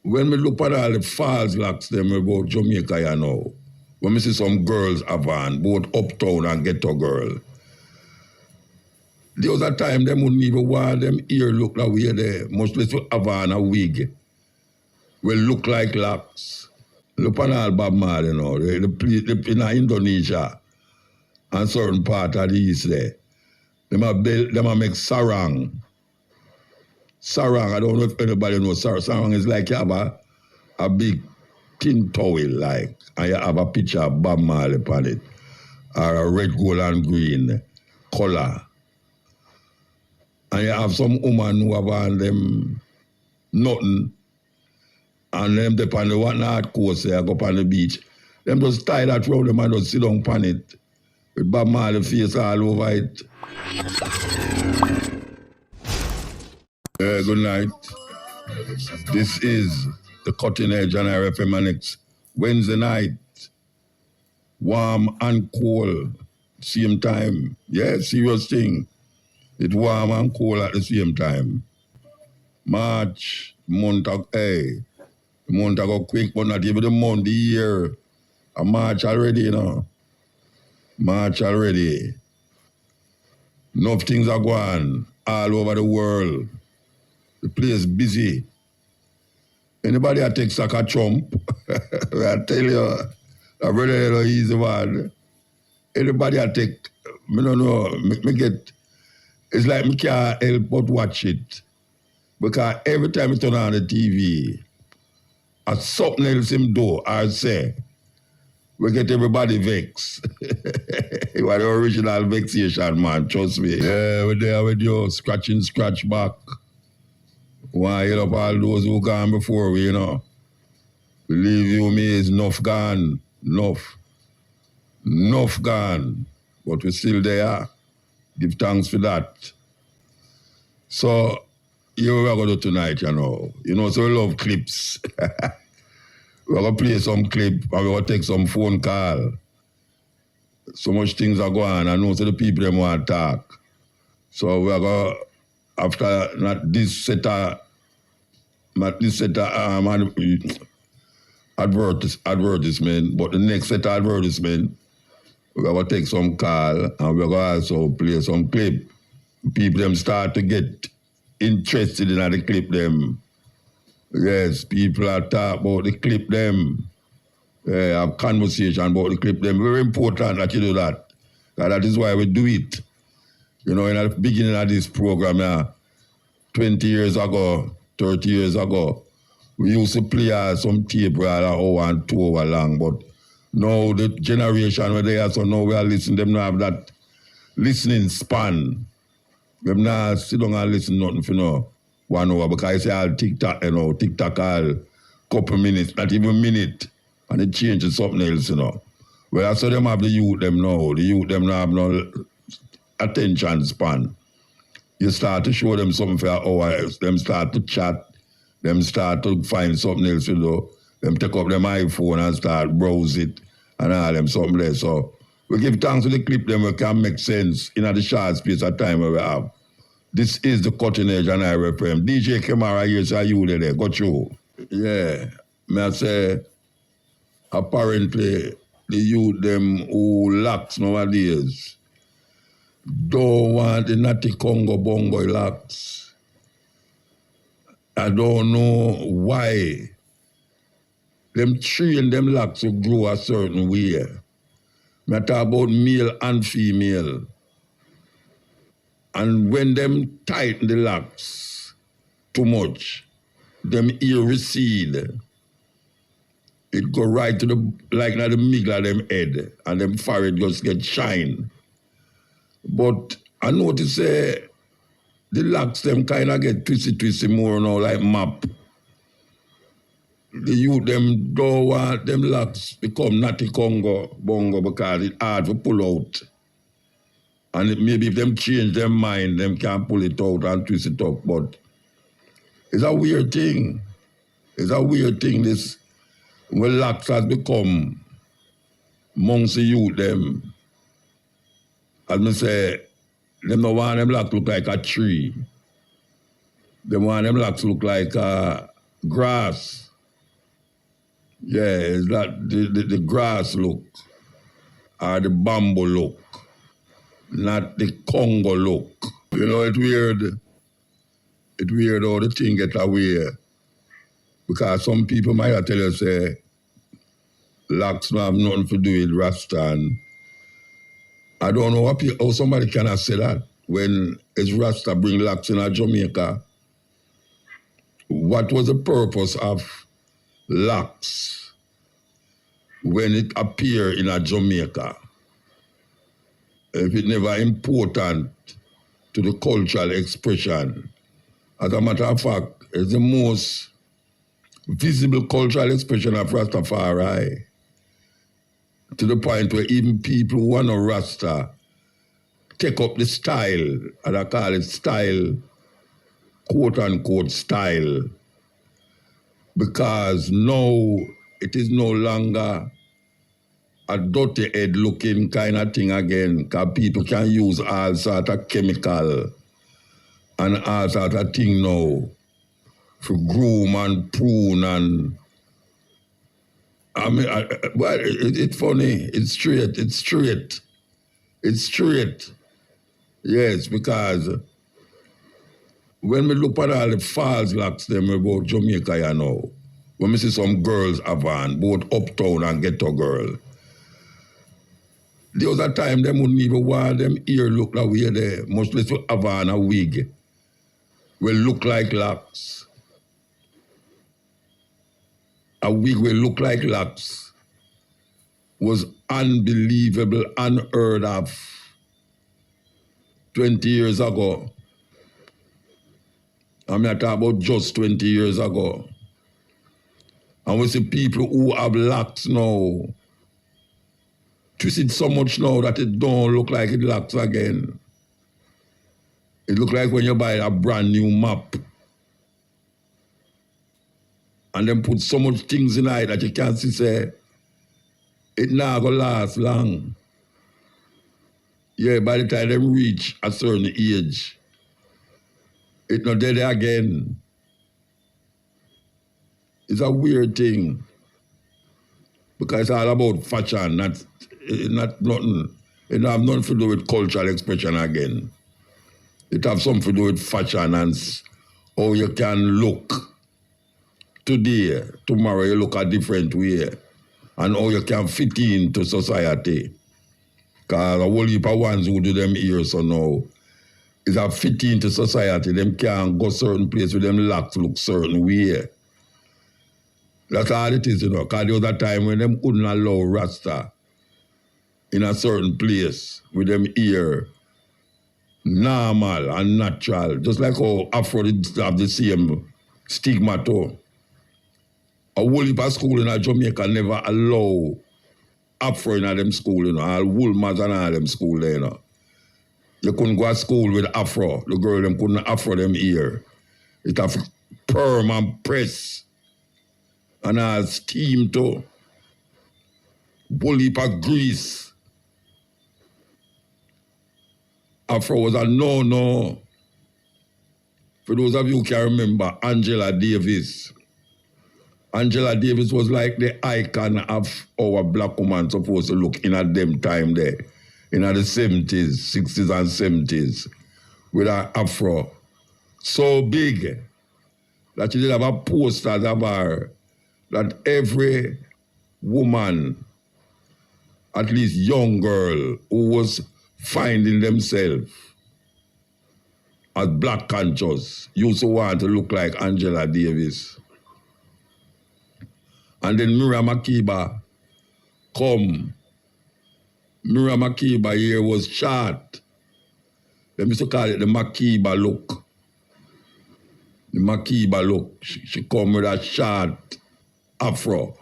when we look at all the false locks them about Jamaica, you know, when we see some girls have on, both uptown and ghetto girl, there was a time them wouldn't even want them ear look that way there, much less have on a wig. Will look like locks. Look at all Bob Marley, you know, the in Indonesia and certain part of the East there. Them a make sarang. Sarang, I don't know if anybody knows sarang. Sarang is like you have a big tin towel, like, and you have a picture of Bob Marley on it, or a red, gold, and green color. And you have some woman who have on them nothing, and them they on the one hard coast there, go up on the beach. Them just tie that round them and just sit down on it, with Bob Marley face all over it. Good night. This is the Cutting Edge on RFM Annex. Wednesday night, warm and cold, same time. Yeah, serious thing. It's warm and cold at the same time. March, month of go quick, but not even the month, the year. March already, you know. March already. Enough things are going all over the world. The place busy. Anybody that takes like a Trump, I tell you, a brother easy one. Anybody that take, I don't know, me get, it's like me can't help but watch it. Because every time I turn on the TV, or something else him do, I say, we get everybody vexed. You are the original vexation, man, trust me. Yeah, we're there with you, scratch back. Why you up all those who gone before we, you know. Believe you me, is enough gone. Enough gone. But we're still there. Give thanks for that. So, here we're going to do tonight, you know. You know, so we love clips. We're going to play some clip and we're going to take some phone call. So much things are going on. I know so the people them want to talk. So we're going to, after not this set of advertisement, but the next set of advertisement, we're going to take some call and we're going to also play some clip. People them start to get interested in the clip them. Yes, people are talking about the clip them. Have conversation about the clip them. Very important that you do that. That is why we do it. You know, in the beginning of this program, 20 years ago, 30 years ago, we used to play some tape an hour and 2 hours long, but now the generation where they are, so now we are listening, them not have that listening span. Them not sit down and listen nothing for no 1 hour, because I say all TikTok, you know, TikTok all couple minutes, not even a minute, and it changes something else, you know. Well, I saw them have the youth them now. The youth them not have no attention span. You start to show them something for an hour, them start to chat, them start to find something else to do, them take up them iPhone and start browse it and all them something else. So we give thanks to the clip them we can make sense in the short space of time we have. This is the Cutting Edge and RFM. DJ Kamara here, so you there, got you. Yeah, may I say, apparently the youth them who lacks nowadays don't want the natty Congo bongo locks. I don't know why. Them train them locks to grow a certain way. I talk about male and female. And when them tighten the locks too much, them ear recede. It go right to the, like the middle of them head, and them forehead just get shine. But I notice the locks them kind of get twisty more now, like map. The youth them don't want them locks become natty Congo bongo because it's hard to pull out. And maybe if them change their mind, them can pull it out and twist it up. But it's a weird thing. It's a weird thing. This when locks has become amongst the youth them. As me say, them don't want them locks look like a tree. Them want them locks look like grass. Yeah, it's not the grass look or the bamboo look, not the Congo look. You know, it's weird. It's weird how the thing get away. Because some people might tell you, say, locks don't have nothing to do with Rasta. And I don't know how somebody can say that when it's Rasta bring locks in Jamaica. What was the purpose of locks when it appeared in Jamaica? If it never important to the cultural expression. As a matter of fact, it's the most visible cultural expression of Rastafari, to the point where even people who are not Rasta take up the style, and I call it style, quote unquote style, because now it is no longer a dirty head looking kind of thing again, because people can use all sort of chemical and all sort of thing now for groom and prune and I mean, well, it's funny. It's straight. It's straight. It's straight. Yes, because when we look at all the false locks them about Jamaica, you know, when we see some girls around, both uptown and ghetto girl, there was a time them wouldn't even want them ear look that way there, much less to have on a wig will look like locks. A wig will look like locks was unbelievable, unheard of 20 years ago. I'm not talking about just 20 years ago. And we see people who have locks now, twisted so much now that it don't look like it locks again. It look like when you buy a brand new map and then put so much things in it that you can't see, say, it not gonna last long. Yeah, by the time they reach a certain age, it not dead again. It's a weird thing. Because it's all about fashion, not nothing. It don't have nothing to do with cultural expression again. It have something to do with fashion and how you can look today. Tomorrow you look a different way. And how you can fit into society. Because a whole heap of ones who do them here so now is a fit into society. Them can't go certain place with them locks look certain way. That's all it is, you know. Because there was a time when them couldn't allow Rasta in a certain place with them ear normal and natural. Just like how Afro have the same stigma too. A whole heap of school in Jamaica never allow Afro in them school, you know, all Woolmans and all them school there, you know. You couldn't go to school with Afro. The girl them couldn't Afro them ear. It have perm and press. And all steam too. Whole heap of grease. Afro was a no-no. For those of you who can remember, Angela Davis. Angela Davis was like the icon of our black woman supposed to look in at them time there. In the 70s, 60s and 70s. With her afro. So big that she did have a poster of her that every woman, at least young girl, who was finding themselves as black conscious, used to want to look like Angela Davis. And then Miriam Makeba come. Miriam Makeba here was short. They used to call it the Makeba look. The Makeba look. She come with a short afro.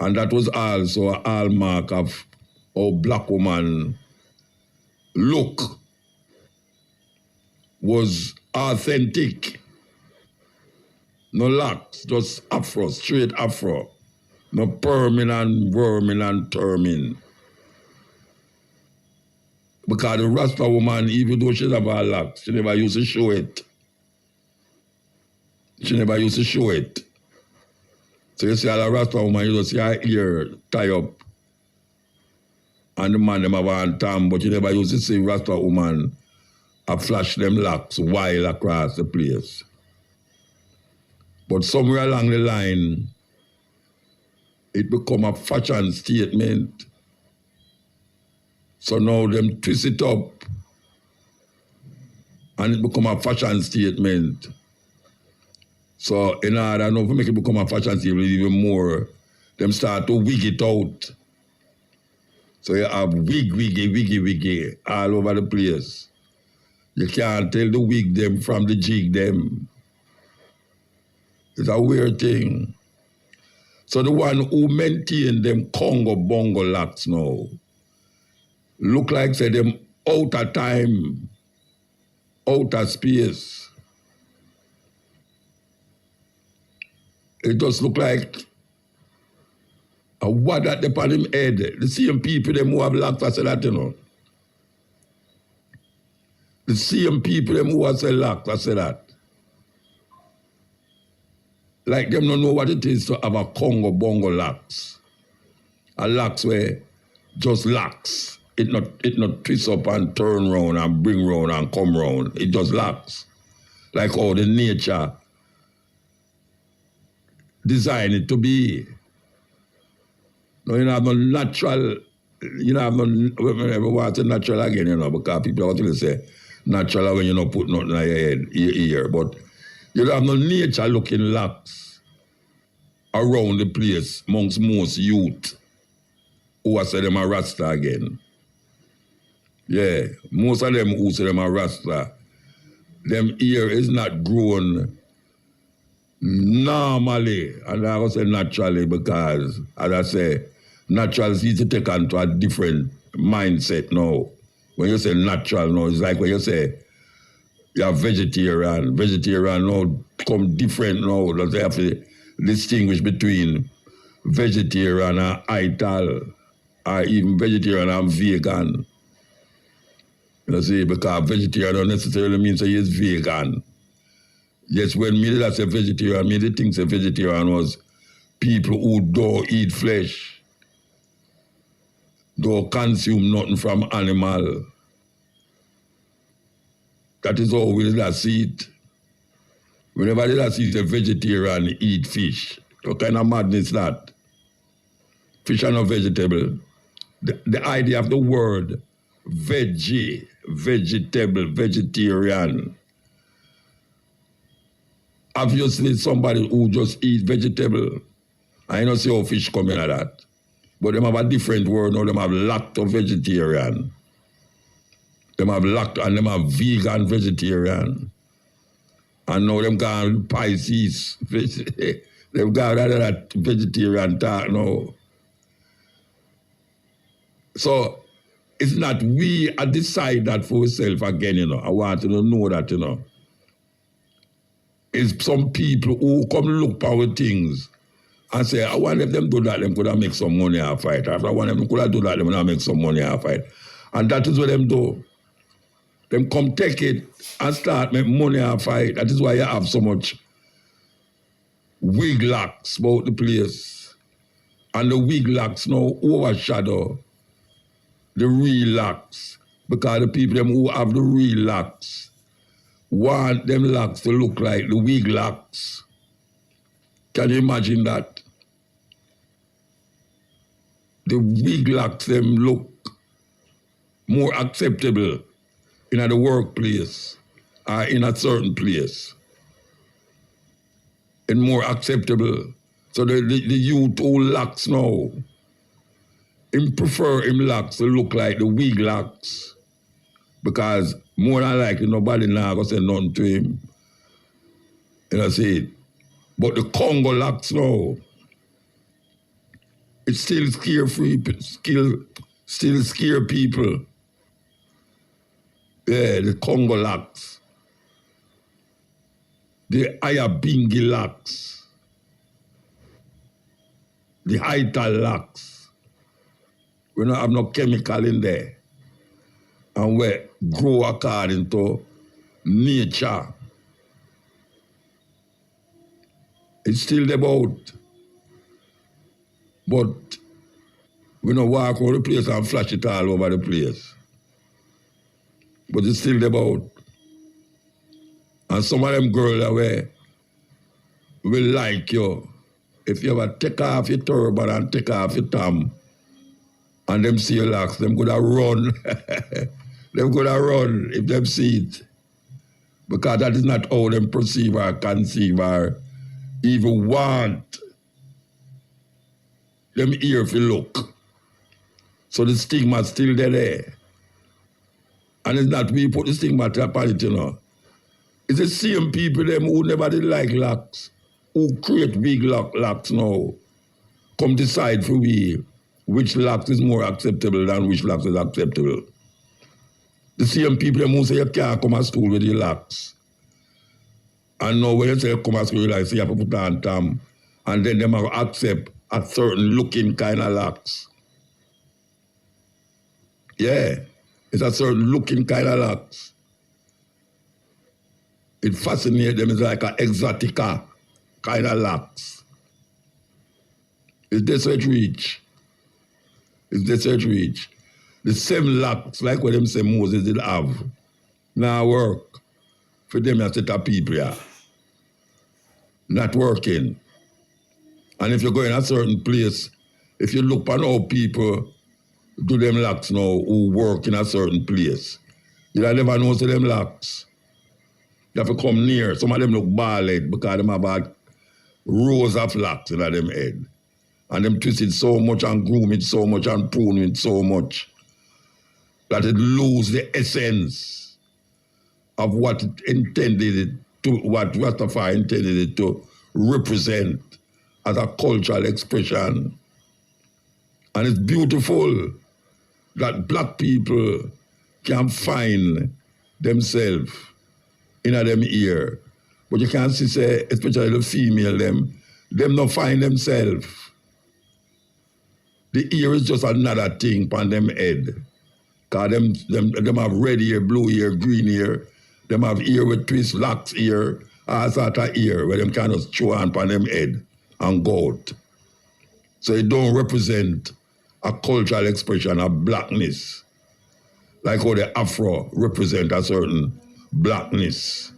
And that was also a hallmark of how black woman look was authentic. No locks, just afro, straight afro. No perming and worming and terming. Because the Rasta woman, even though she have her locks, she never used to show it. She never used to show it. So you see all a Rasta woman, you just see her ear tie up. And the man them have on tam, but you never used to see Rasta woman flash them locks wild across the place. But somewhere along the line, it become a fashion statement. So now them twist it up and it become a fashion statement. So in order now to make it become a fashion statement even more, them start to wig it out. So you have wiggy all over the place. You can't tell the wig them from the jig them. It's a weird thing. So the one who maintain them Congo bongo locks now look like say them out of time, out of space. It just look like a what that upon him head. The same people them who have locks, I say that, you know. The same people them who have say locks, I say that. Like them don't know what it is to have a Congo bongo locks. A locks where just locks. It not twist up and turn round and bring round and come round. It just locks. Like how the nature design it to be. No, you know, have no natural, you know, have no, everyone say natural again, you know, because people are going to say natural when you don't put nothing in your head, your ear. But you don't have no nature looking locks around the place amongst most youth who are say them a Rasta again. Yeah, most of them who say them a Rasta, them ear is not grown normally, and I will say naturally because, as I say, natural is easy to take onto a different mindset now. When you say natural now, it's like when you say you're vegetarian. Vegetarian now come different now. They have to distinguish between vegetarian and ital, or even vegetarian and vegan. You see, because vegetarian don't necessarily mean say he's vegan. Yes, when me did I say vegetarian, me did think say vegetarian was people who don't eat flesh, don't consume nothing from animal. That is how we did I see it. Whenever did I see a vegetarian eat fish, what kind of madness is that? Fish are not vegetable. The idea of the word veggie, vegetable, vegetarian, obviously somebody who just eat vegetable. I don't see how fish come in at that. But them have a different word now. Them have lacto-vegetarian. Them have lacto and them have vegan vegetarian. And now them got Pisces. They've got that vegetarian talk now. So it's not we decide that for ourselves again, you know. I want you to know that, you know. It's some people who come look our things and say, I want if them do that, them could have make some money and fight. After I want them could have do that, them could have make some money and fight. And that is what them do. Them come take it and start make money and fight. That is why you have so much wig locks about the place. And the wig locks now overshadow the real locks. Because the people them who have the real locks want them locks to look like the wig locks. Can you imagine that? The wig locks them look more acceptable in the workplace or in a certain place. And more acceptable. So the youth who locks now, him prefer him locks to look like the wig locks. Because more than likely nobody now gonna say nothing to him. You know, see it. But the Congo locks now, it still still scare people. Yeah, the Congo locks. The Ayabingi locks. The Haital locks. We don't have no chemical in there. And we grow according to nature. It's still about. But we don't walk over the place and flash it all over the place. But it's still about. And some of them girls away will like you. If you ever take off your turban and take off your tam, and them see your locks, them gonna run. Them gonna run if them see it. Because that is not how them perceive or conceive or even want them ear if you look. So the stigma still there. And it's not we put the stigma upon it, you know. It's the same people them who never did like locks, who create big locks now, come decide for we which locks is more acceptable than which locks is acceptable. The same people them who say you can't come to school with your locks. And now when you say you come to school, you like say you have to put on tam, and then them will accept a certain looking kind of locks. Yeah, it's a certain looking kind of locks. It fascinates them. It's like an exotica kind of locks. It's this where it reach. It's this where it reach. The same locks, like what them say Moses did have, now work for them a set of people here. Not working. And if you go in a certain place, if you look on how people do them locks now who work in a certain place, you'll never know see them locks. You have to come near. Some of them look bald because them have had rows of locks in them head. And them twist it so much and groom it so much and prune it so much that it lose the essence of what it intended it to, what Rastafari intended it to represent as a cultural expression. And it's beautiful that black people can find themselves in them ear. But you can't see, say, especially the female, them not find themselves. The ear is just another thing on them head. Because them have red ear, blue ear, green ear. Them have ear with twist, locks ear, all sort of ear, where them kind of chew on them head and go out. So it don't represent a cultural expression of blackness. Like how the Afro represent a certain blackness.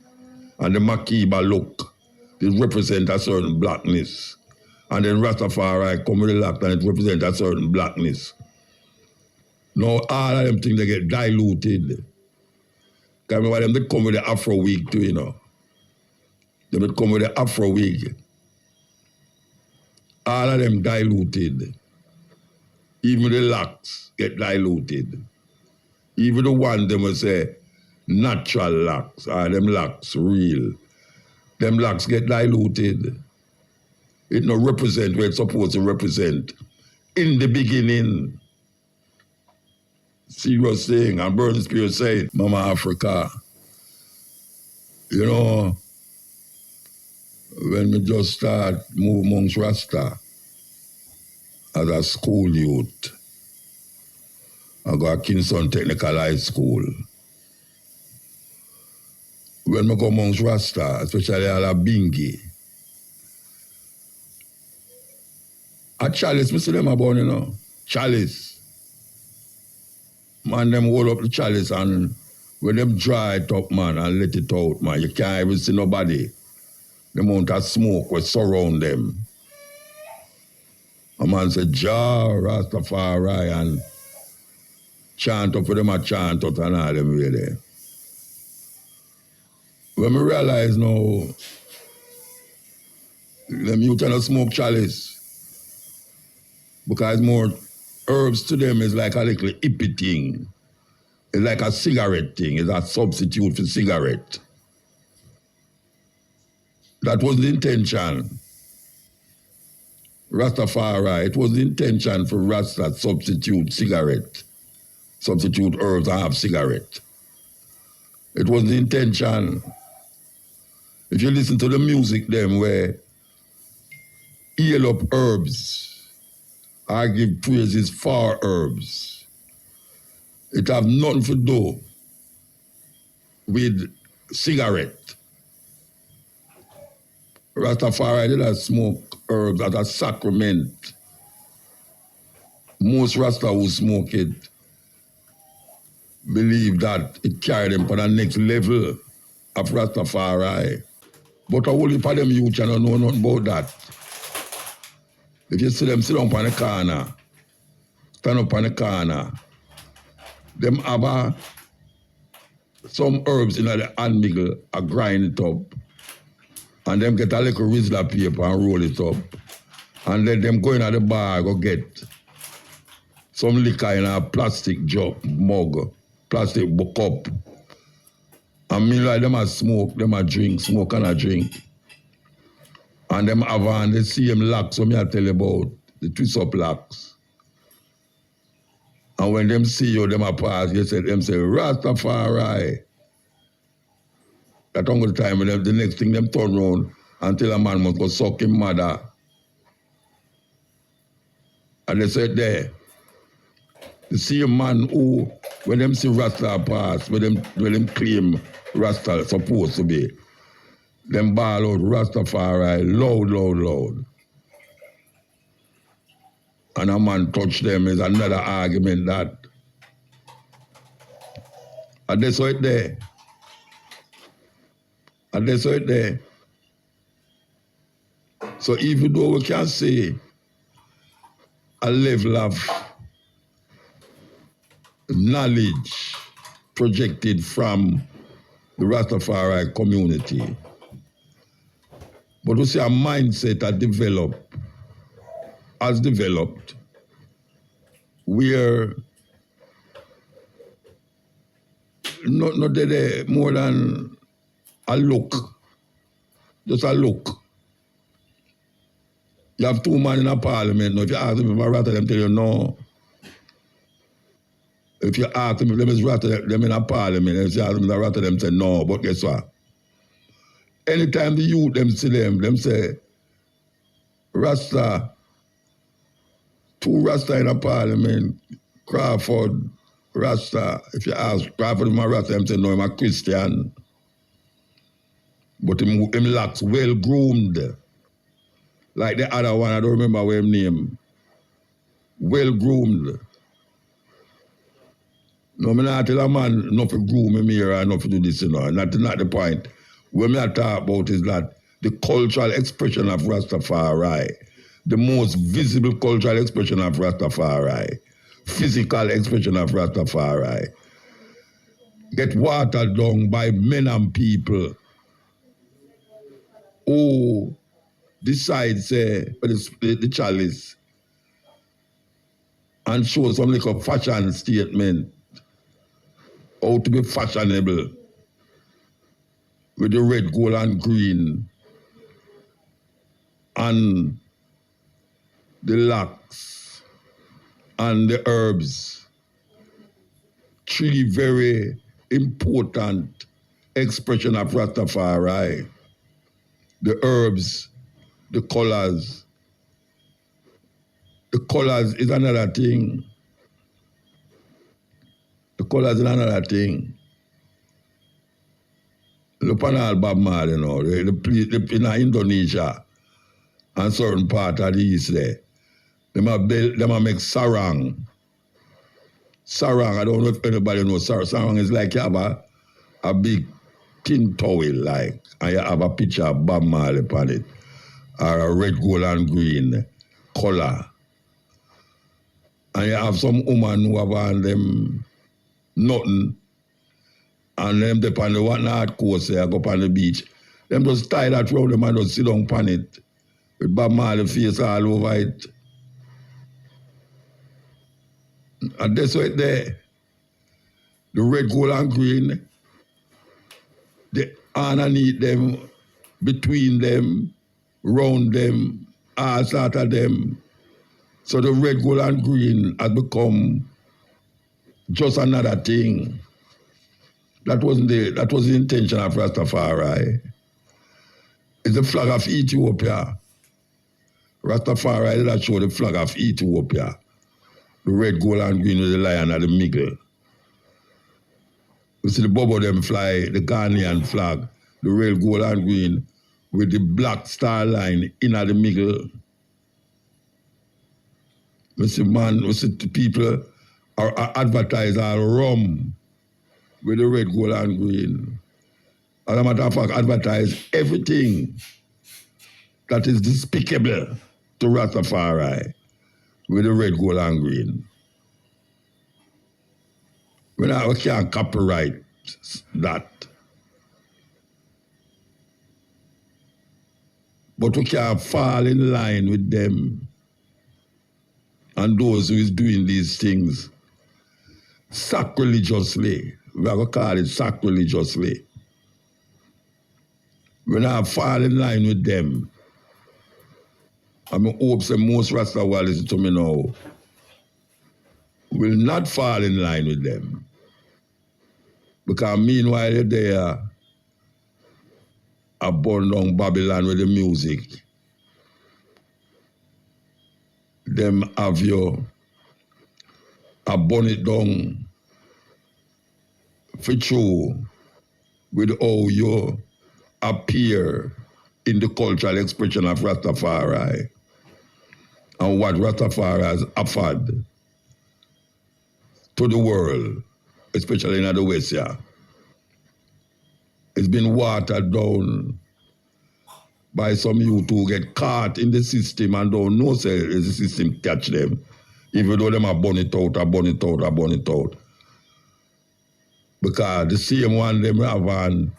And the Makiba look, it represent a certain blackness. And then Rastafari come with the lock and it represent a certain blackness. Now all of them things they get diluted. Because remember them they come with the Afro wig too, you know. They would come with the Afro wig. All of them diluted. Even the locks get diluted. Even the one them will say natural locks, or them locks real. Them locks get diluted. It not represent what it's supposed to represent. In the beginning, serious thing, and Burning Spirit said, Mama Africa, you know, when we just start move amongst Rasta as a school youth, I go to Kingston Technical High School. When we go amongst Rasta, especially all the Bingi, a chalice, we see them about, you know, chalice. Man, them hold up the chalice and when them dry it up, man, and let it out, man, you can't even see nobody. The amount of smoke will surround them. A man said, Jah, Rastafari, and chant up for them, a chant out and all them way there. When we realize now, them youth don't smoke chalice, because more herbs to them is like a little hippie thing. It's like a cigarette thing. It's a substitute for cigarette. That was the intention. Rastafari, it was the intention for Rasta to substitute cigarette, substitute herbs and have cigarette. It was the intention. If you listen to the music them where heal up herbs, I give praises for herbs. It have nothing to do with cigarette. Rastafari did not smoke herbs as a sacrament most Rasta who smoke it believe that it carry them to the next level of Rastafari. But a whole heap of them youth don't know nothing about that. If you see them sit down on the corner, stand up on the corner, them have some herbs in the hand middle, a grind it up, and them get a little Rizla paper and roll it up, and let them go in at the bar, go get some liquor in a plastic mug, plastic cup. And meanwhile, them a smoke, them a drink, smoke and a drink. And them have on the same locks, so me I tell you about, the twist-up locks. And when them see you, them a pass, them say, Rastafari. That all the time, when the next thing, them turn around and tell a man must go suck him mother. And they said there, the same man who, when them see Rasta pass, when them claim Rasta supposed to be, them ball out Rastafari loud, loud, loud. And a man touch them is another argument that. And they saw it there. And they saw it there. So even though we can say a level of knowledge projected from the Rastafari community, but we see a mindset has developed where not there more than a look, just a look. You have two men in a parliament. Now, if you ask them if I rather them, tell you no. If you ask them if them is rather them in a parliament, if you ask them if I rather them, say no. But guess what? Anytime the youth them see them say, Rasta, two Rasta in a parliament, Crawford, Rasta. If you ask Crawford if I'm Rasta, them say no, I'm a Christian. But him locks well groomed. Like the other one, I don't remember what his name. Well groomed. No, I'm not tell a man not to groom him here and not to do this, you know. Not the point. What I talk about is that the cultural expression of Rastafari, the most visible cultural expression of Rastafari, physical expression of Rastafari, get watered down by men and people who decide, say, the chalice and show some like a fashion statement, how to be fashionable with the red, gold, and green, and the locks, and the herbs. Three very important expression of Rastafari. The herbs, the colors. The colors is another thing. The colors is another thing. Look at all Bob Marley, you know, in Indonesia and certain part of the East there. They make sarang. Sarang, I don't know if anybody knows sarang. Sarang is like you have a big tin towel, like, and you have a picture of Bob Marley upon it, or a red, gold, and green color. And you have some woman who have on them nothing, and them they on the one hard coast there, go up on the beach. Them just tie that round them and just sit down upon it, with Bob Marley face all over it. And that's right there. The red, gold, and green, the underneath them, between them, round them, all sort of them. So the red, gold, and green has become just another thing. That was the intention of Rastafari. It's the flag of Ethiopia. Rastafari that show the flag of Ethiopia. The red, gold, and green with the lion at the middle. You see the bobo them fly, the Ghanaian flag, the red, gold, and green with the black star line in at the middle. We see people are advertise all rum with the red, gold, and green. As a matter of fact, advertise everything that is despicable to Rastafari with the red, gold, and green. We can't copyright that. But we can't fall in line with them and those who is doing these things sacrilegiously. We are going to call it sacrilegiously. We not fall in line with them. I hope that most Rasta will listen to me now will not fall in line with them. Because meanwhile you're there, I burn down Babylon with the music. Them have you, I burn it down for true with how you appear in the cultural expression of Rastafari and what Rastafari has offered to the world, especially in the West, yeah. It's been watered down by some youth who get caught in the system and don't know say the system catch them. Even though them are burn it out. Because the same one them have on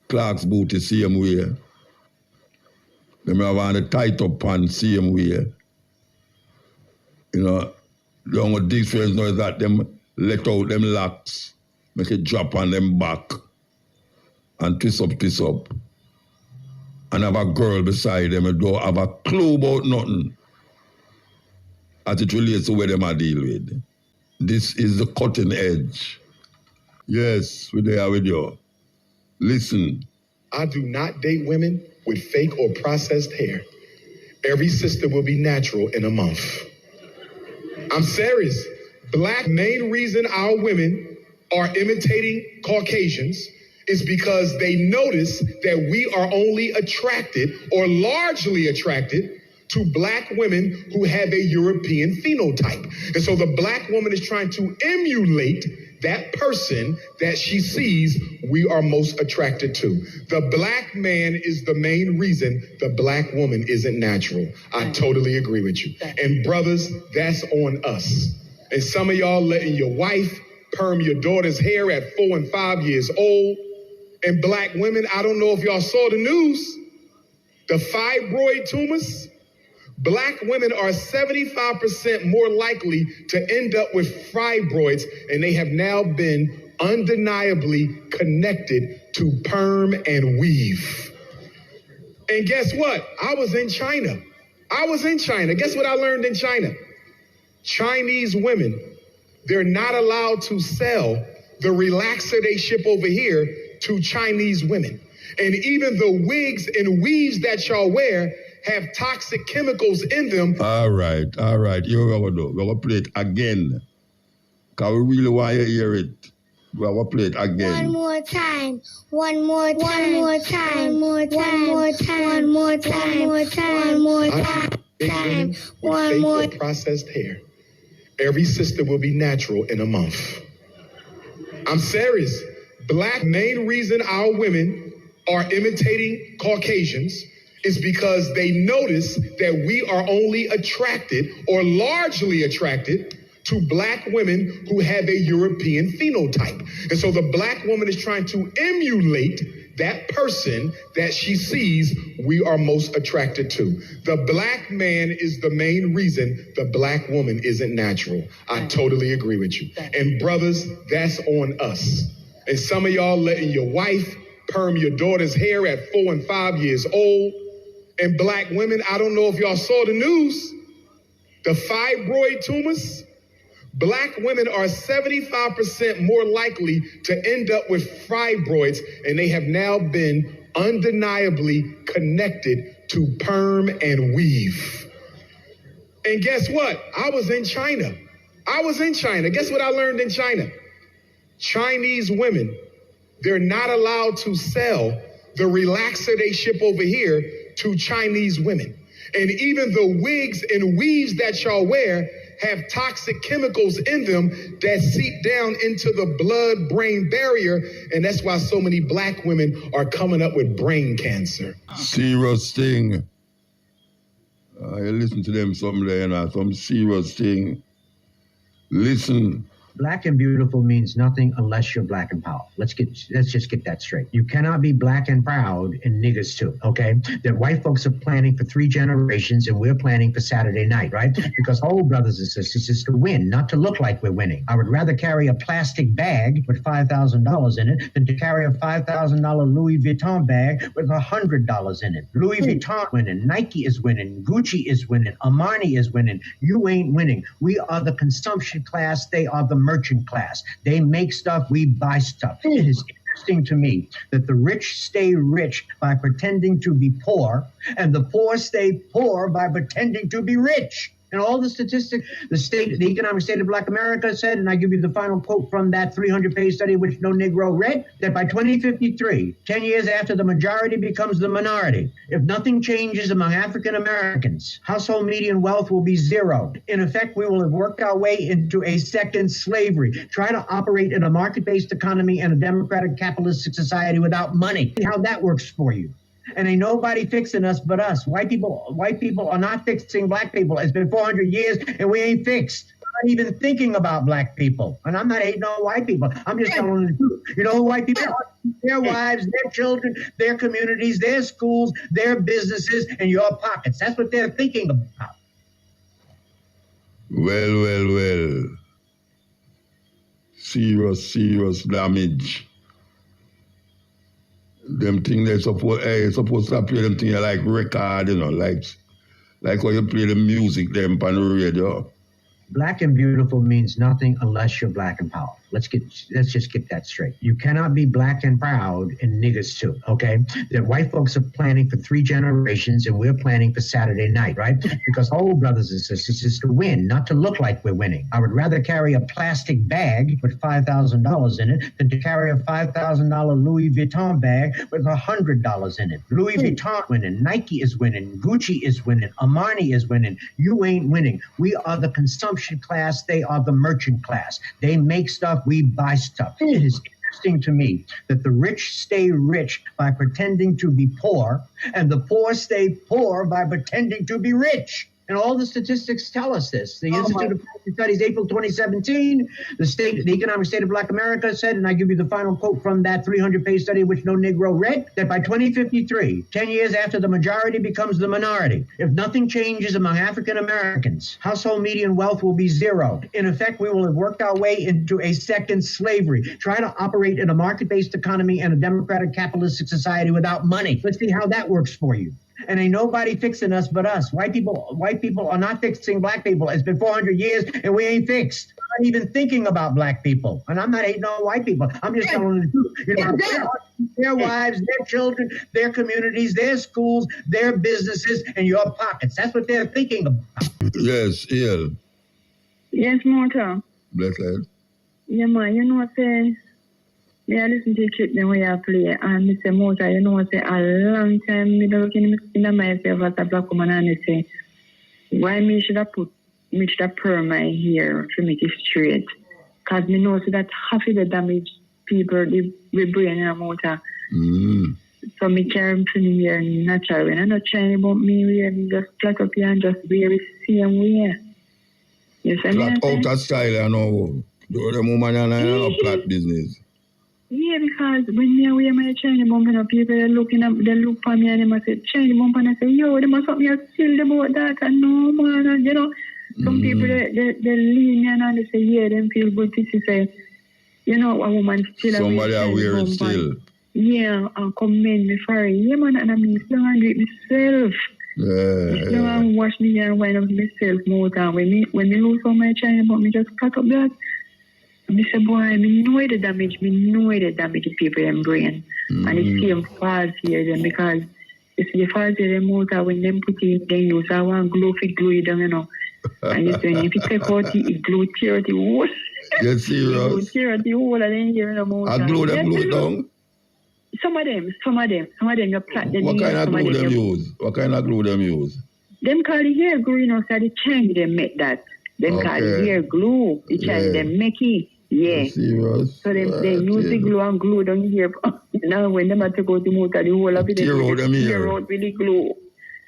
Clark's boot the same way. Them have on the tight up pants same way. You know, the only difference now is that them let out them locks, make it drop on them back and twist up. And have a girl beside them and don't have a clue about nothing as it relates to where them are deal with. This is the cutting edge. Yes, we're there with you. Listen. I do not date women with fake or processed hair. Every sister will be natural in a month. I'm serious. Main reason our women are imitating Caucasians is because they notice that we are only attracted or largely attracted to black women who have a European phenotype. And so the black woman is trying to emulate that person that she sees we are most attracted to. The black man is the main reason the black woman isn't natural. I totally agree with you. And brothers, that's on us. And some of y'all letting your wife perm your daughter's hair at 4 and 5 years old. And black women, I don't know if y'all saw the news, the fibroid tumors. Black women are 75% more likely to end up with fibroids, and they have now been undeniably connected to perm and weave. And guess what? I was in China. Guess what I learned in China? Chinese women, they're not allowed to sell the relaxer they ship over here to Chinese women. And even the wigs and weaves that y'all wear have toxic chemicals in them. All right. Here we're going to play it again. Because we really want you to hear it. We're going to play it again. One more time. With processed hair. Every sister will be natural in a month. I'm serious. Main reason our women are imitating Caucasians is because they notice that we are only attracted or largely attracted to black women who have a European phenotype. And so the black woman is trying to emulate that person that she sees we are most attracted to. The black man is the main reason the black woman isn't natural. I totally agree with you. And brothers, that's on us. And some of y'all letting your wife perm your daughter's hair at 4 and 5 years old. And black women, I don't know if y'all saw the news, the fibroid tumors. Black women are 75% more likely to end up with fibroids, and they have now been undeniably connected to perm and weave. And guess what? I was in China. Guess what I learned in China? Chinese women, they're not allowed to sell the relaxer they ship over here to Chinese women. And even the wigs and weaves that y'all wear have toxic chemicals in them that seep down into the blood-brain barrier. And that's why so many black women are coming up with brain cancer. Serious thing. You listen to them something there, you know, some serious thing. Listen. Black and beautiful means nothing unless you're black and powerful. Let's just get that straight. You cannot be black and proud and niggas too, okay? That white folks are planning for 3 generations and we're planning for Saturday night, right? Because brothers and sisters, is to win, not to look like we're winning. I would rather carry a plastic bag with $5,000 in it than to carry a $5,000 Louis Vuitton bag with $100 in it. Louis Vuitton winning, Nike is winning, Gucci is winning, Armani is winning. You ain't winning. We are the consumption class. They are the merchant class. They make stuff, we buy stuff. It is interesting to me that the rich stay rich by pretending to be poor, and the poor stay poor by pretending to be rich. And all the statistics, the economic state of Black America said, and I give you the final quote from that 300-page study which no Negro read, that by 2053, 10 years after the majority becomes the minority, if nothing changes among African Americans, household median wealth will be zero. In effect, we will have worked our way into a second slavery. Try to operate in a market-based economy and a democratic capitalistic society without money. See how that works for you. And ain't nobody fixing us but us. White people are not fixing black people. It's been 400 years and we ain't fixed. I'm not even thinking about black people. And I'm not hating on white people. I'm just telling the truth. You know who white people are? Their wives, their children, their communities, their schools, their businesses, and your pockets. That's what they're thinking about. Well. Serious damage. Them things they supposed to play them things like record, you know, like how you play the music them on the radio. Black and beautiful means nothing unless you're black and powerful. Let's just get that straight. You cannot be black and proud and niggas too, okay? That white folks are planning for 3 generations and we're planning for Saturday night, right? Because brothers and sisters, is to win, not to look like we're winning. I would rather carry a plastic bag with $5,000 in it than to carry a $5,000 Louis Vuitton bag with $100 in it. Louis Vuitton winning, Nike is winning, Gucci is winning, Armani is winning. You ain't winning. We are the consumption class. They are the merchant class. They make stuff, we buy stuff. It is interesting to me that the rich stay rich by pretending to be poor, and the poor stay poor by pretending to be rich. And all the statistics tell us this. The Institute of Policy Studies, April 2017, the economic state of Black America said, and I give you the final quote from that 300-page study which no Negro read, that by 2053, 10 years after the majority becomes the minority, if nothing changes among African Americans, household median wealth will be zero. In effect, we will have worked our way into a second slavery. Try to operate in a market-based economy and a democratic capitalistic society without money. Let's see how that works for you. And ain't nobody fixing us but us. White people are not fixing black people. It's been 400 years and we ain't fixed. I'm not even thinking about black people. And I'm not hating on white people. I'm just telling the truth. You know, their wives, their children, their communities, their schools, their businesses, and your pockets. That's what they're thinking about. Yes, Ian. Yes, Mortal. Blessed. Yeah, man, you know what I me I listen to the clip then we are play and Mr. Mota, you know what say a long time me looking in myself as a black woman and I say why me should have perm my hair to make it straight. Cause me know so that half of the damage people the brain and motor. So me care for me hair natural. When I'm not trying about me wear just flat up here and just wear it same way. Yes, I mean out of style I know. The woman and I have flat business. Yeah, because when me wear my China bump and people are looking up, they look for me and they must say China bump and I say, yo, they must have me still about that and no man, and you know, some people they lean me and they say, yeah, them feel good to say, you know, a woman still somebody are wearing still. Yeah, and commend me for it. Yeah, man, and I mean, still and do it myself. Yeah. Still and wash me and wind up myself more time. When me lose all my China bump, me just cut up that. I say, boy, I know the damage people in brain. And it's same false here then because it's the false here motor when them put it then use I want glue it down, you know. And it's when if you take out it glue tear the whole. Get serious. Glue tear the whole and then here in the motor. I glue it down? Some of them you plat them. What kind of glue them use? Them call the hair glue, you know, so the Chinese them make that. Them call the hair glue. The Chinese them make it. Yeah. Serious? So they use the glue and glue down here. Now when them have to go to Muta, the whole of it, tear out them here. tear out with the glue.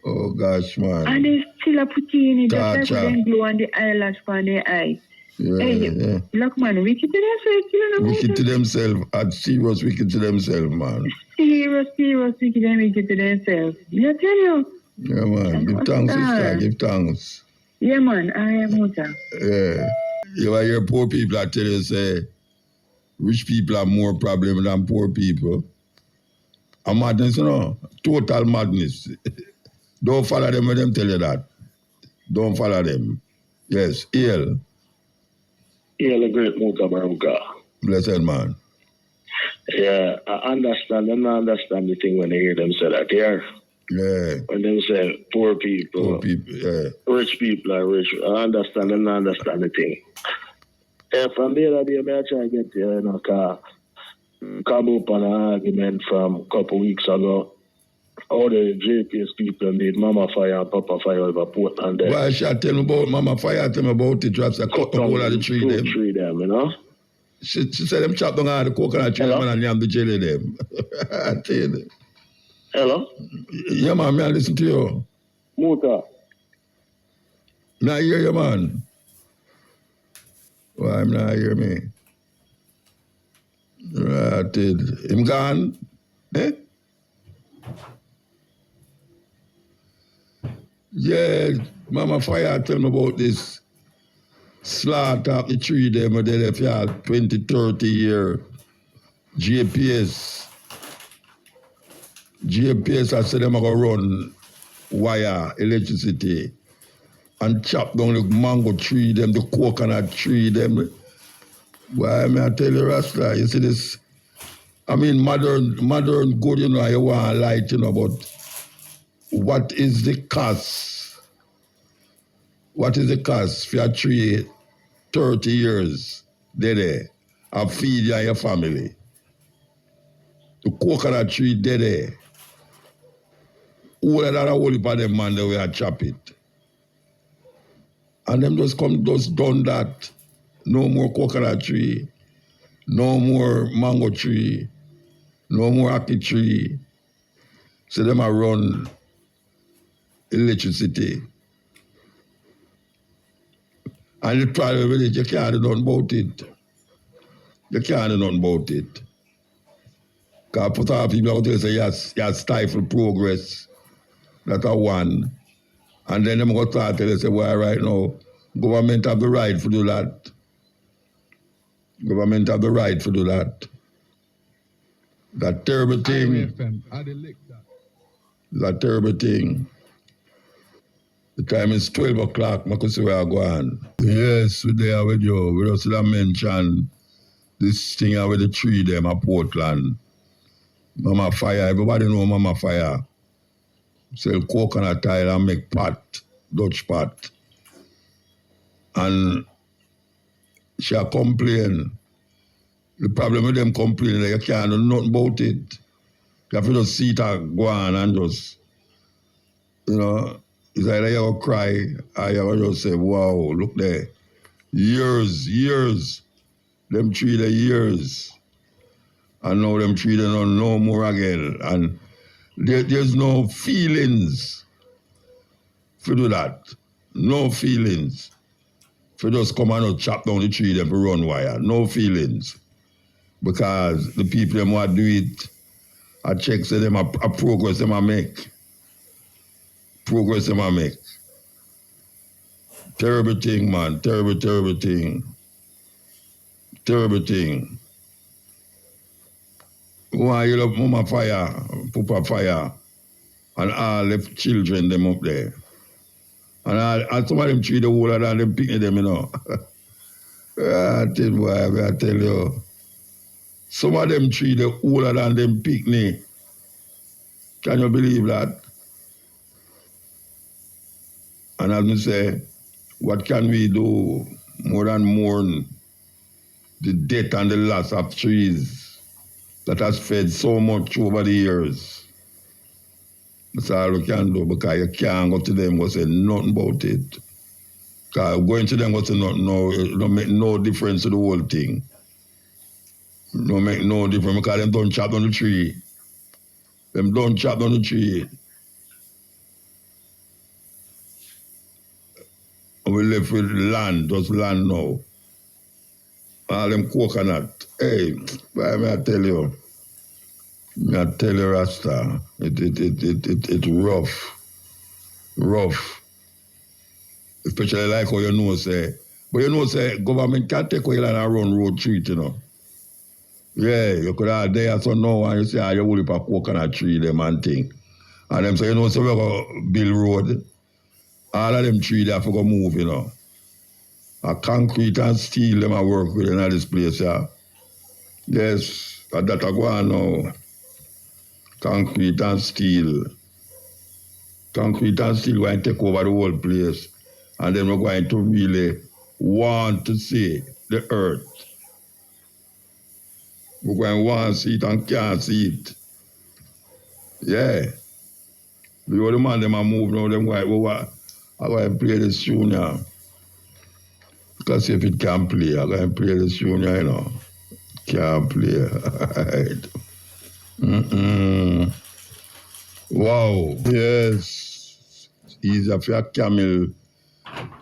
Oh gosh, man. And they still put it in it, just like Torture. them glue on the eyelash for their eye. Yeah, Hey, yeah. black man, wicked to themselves, you know. Wicked to themselves. Serious wicked to themselves, man. Serious, wicked and wicked to themselves. You tell you. Yeah, man. Give thanks, sister. Give thanks. Yeah, man. I am Muta. Yeah. You ever hear poor people, I tell you, say, rich people have more problem than poor people. A madness, you know. Total madness. Don't follow them when them tell you that. Don't follow them. Yes, hail. Hail the great Mutabaruka. Blessed man. Yeah, I understand. Them not understand the thing when they hear them say that. Yeah. Yeah. When them say poor people. Poor people, yeah. Rich people are rich. I understand. Them not understand the thing. Yeah, from the other day, I try to get you know, come up on an argument from a couple weeks ago. All the JPS people need Mama Fire and Papa Fire over Portland there. Why should I tell me about Mama Fire? Tell me about it. Perhaps I cut the whole of the tree them. You know? She said them chop down all the coconut tree them and yam the jelly them. I tell you. Hello? Yeah, man, may I listen to you? Muta. Now hear you, man. Why I'm not hear me? Right, him gone? Eh? Yeah, Mama Fire tell me about this slaughter of the tree them and they left here 20, 30 year GPS. GPS I said them are gonna run wire, electricity and chop down the mango tree them, the coconut tree them. Why may I tell you, Rasta, you see this, I mean modern good, you know, you want light, you know, but what is the cost? What is the cost for a tree 30 years there and feed you and your family? The coconut tree there. All of that whole heap of them man they will chop it. And them just done that. No more coconut tree, no more mango tree, no more ackee tree. So them a run electricity. And the tribal village, you can't do nothing about it. You can't do nothing about it. Because put our people out there say you stifle progress. That's a one. And then them go start tell you say, well, right now, government have the right to do that. Government have the right to do that. That terrible thing. That terrible thing. The time is 12 o'clock. I can see where I go on. Yes, we're there with you. We just mention this thing with the tree them at Portland. Mama Fire, everybody know Mama Fire. Sell coconut tile and make pot, Dutch pot. And she complain. The problem with them complaining, you can't do nothing about it. You have to just see it go on and just, you know, it's either you will cry or you will just say, wow, look there. Years. Them tree the years. And now them tree they don't no more again. And there's no feelings for do that. No feelings. For just come and chop down the tree them for run wire. No feelings. Because the people them want to do it, I check say them a progress them a make. Progress them a make. Terrible thing, man. Terrible thing. Terrible thing. Why you love Mama Fire, Papa Fire, and all the children them up there. And some of them treat the whole of them picking them, you know. I tell you. Some of them treat the older than them picnic. Can you believe that? And as I say, what can we do more than mourn the death and the loss of trees that has fed so much over the years? That's all we can do, because you can't go to them and say nothing about it. Because going to them and say nothing, no, it don't make no difference to the whole thing. It don't make no difference, because them don't chop down the tree. Them don't chop down the tree. And we left with land, just land now. All them coconut. Hey, I tell you, Rasta, it's rough. Especially like how you know say, but you know say government can take away land and run road through it, you know. Yeah, you could have there so now and you say, you will a coconut tree them and thing. And them say, you know, so we go build road. All of them trees they have to go move, you know. A concrete and steel them I work with in this place, yeah. Yes, that I go on now. Concrete and steel. Concrete and steel going to take over the whole place. And then we're going to really want to see the earth. We're going to want to see it and can't see it. Yeah. The other man them are moving now, them going to play this tune now. Because if it can play, I'm going to play this tune, you know. Can't play. Wow. Yes. Easier for a camel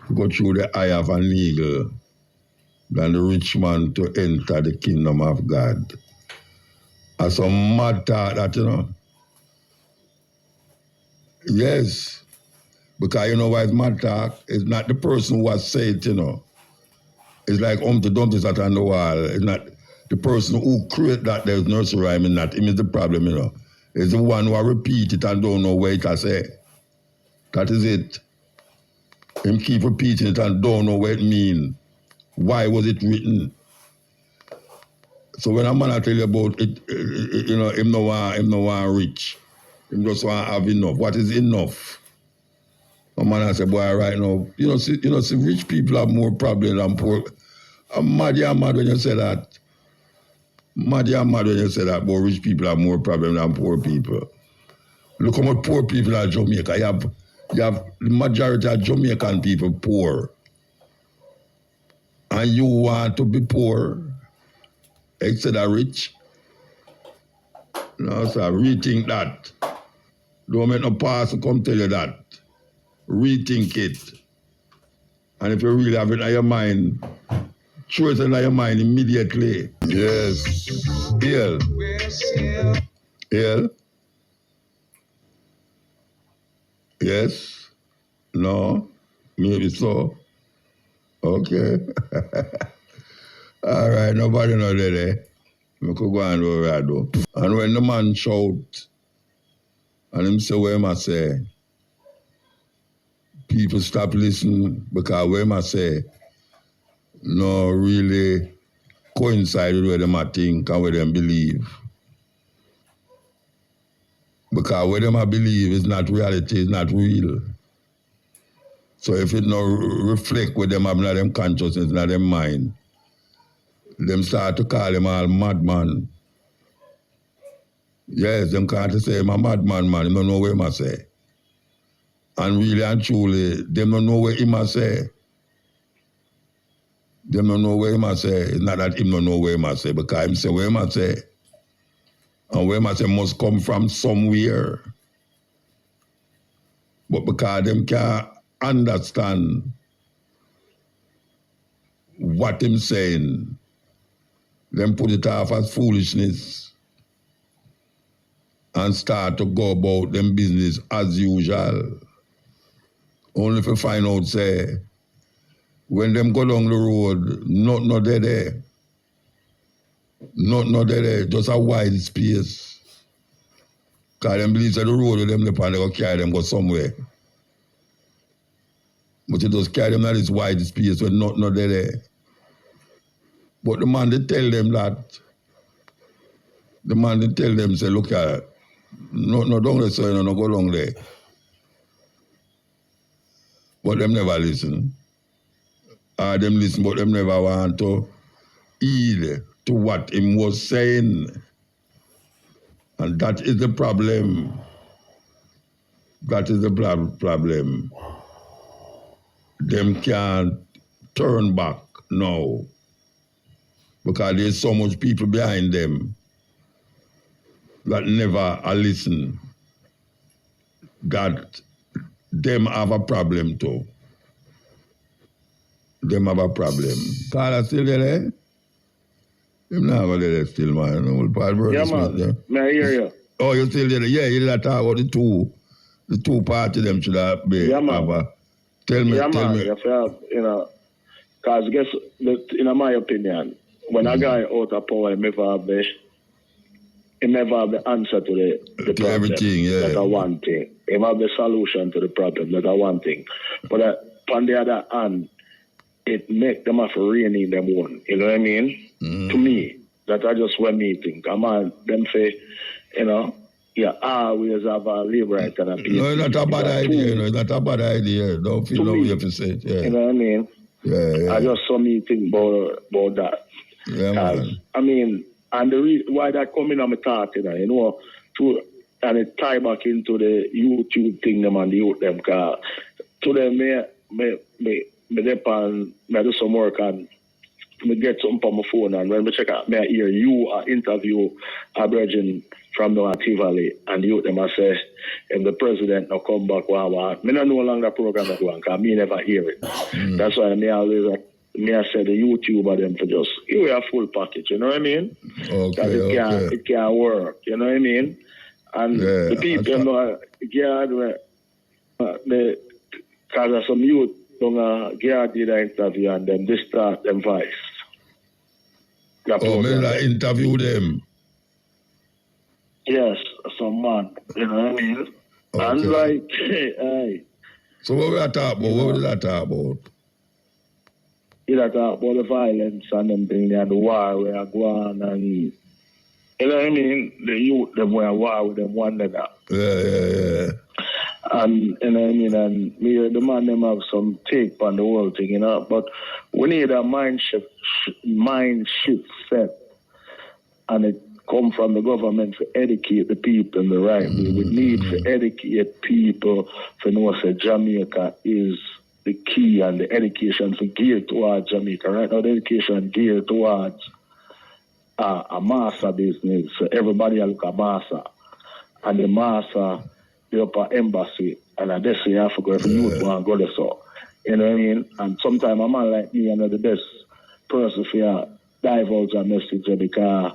to go through the eye of an eagle than the rich man to enter the kingdom of God. That's some mad thought that, you know. Yes. Because you know why it's mad talk? It's not the person who has said it, you know. It's like Humpty Dumpty sat on the wall. It's not the person who created that there's nursery rhyme in that. Him is the problem, you know. It's the one who repeat it and don't know what it has say. That is it. Him keep repeating it and don't know what it means. Why was it written? So when a man I tell you about it, you know, him no want rich. Him just want have enough. What is enough? A man I say, boy, right now, see, rich people have more problems than poor. I'm mad when you say that. Mad when you say that, but rich people have more problems than poor people. Look how much poor people are in Jamaica. You have the majority of Jamaican people poor. And you want to be poor instead of rich? No, sir, rethink that. Don't make no pastor come tell you that. Rethink it. And if you really have it in your mind, throw it in your mind immediately. Yes. Hail. Hail. Yes. No. Maybe so. Okay. All right, nobody know that. We could go and do that though. And when the man shout, and him say what him I say, people stop listening because what him I say no really coincide with what them I think and what them believe. Because what them I believe is not reality, it's not real. So if it no reflect what them have in them consciousness, in them mind, them start to call them all madman. Yes, them can't say I'm a madman, man. They don't know what him I say. And really and truly, they don't know what him I say. They don't know what him I say. It's not that him don't know what him I say, because him say what him I say. And what him I say must come from somewhere. But because them can't understand what him saying, them put it off as foolishness and start to go about them business as usual. Only to find out, say, when them go down the road, not there. Not there, just a wide space. Because them believe that the road with them, they go carry them go somewhere. But you just carry them in this wide space where not there. But the man, they tell them that. The man, they tell them, say, look at it. No down there, so no go down there. But them never listen. Or them listen, but them never want to heed to what him was saying. And that is the problem. That is the problem. Them can't turn back now because there's so much people behind them that never listen. That them have a problem too. Them have a problem. Carla still there? I'm not going to let it still, man. Yeah, man. May I hear you? Oh, you still there? Yeah, you did talk about the two parties them should have been. Yeah, man. Tell me. You know, because guess, in my opinion, when a guy out of power, he never have the answer to the problem. Everything, yeah. That's one thing. He have the solution to the problem. That's one thing. But on the other hand, it make them have to rein in them one. You know what I mean? Mm. To me, that's just what me think. Come on, them say, you know, you always have a live right and a peace. No, it's not a bad idea. No, it's not a bad idea. Don't feel no way to say it. Yeah. You know what I mean? Yeah. I just saw me think about that. Yeah, man. I mean, and the reason why that coming on my thought, you know, and it tie back into the YouTube thing them and the youth them, because to them, me do some work and me get something on my phone, and when me check out, me hear you interview a virgin from the Tea Valley, and you them I say, if the president now come back, me no longer program that one, because me never hear it. That's why me always I say the YouTuber them for just give a full package, you know what I mean? Okay, it can't work, you know what I mean? And the people know because of some youth don't get did an interview and them they start them voice. Men I interview them. Yes, some man, you know what I mean? Okay. And like, hey. So what we are talking about? What did I talk about? You talk about the violence and them thing, and the war we are going and you know what I mean? The youth them were at war with them one another. Yeah. And you know what I mean, and me the man them have some take on the whole thing, you know. But we need a mind shift set, and it come from the government to educate the people in the right way. We need to educate people to know that Jamaica is the key, and the education to gear towards Jamaica. Right now, the education geared towards a master business. So everybody look at master, and the master the upper embassy, and I just say I forgot if youth want to go there, so you know what I mean. And sometimes a man like me, I'm not the best person for divulge a message, because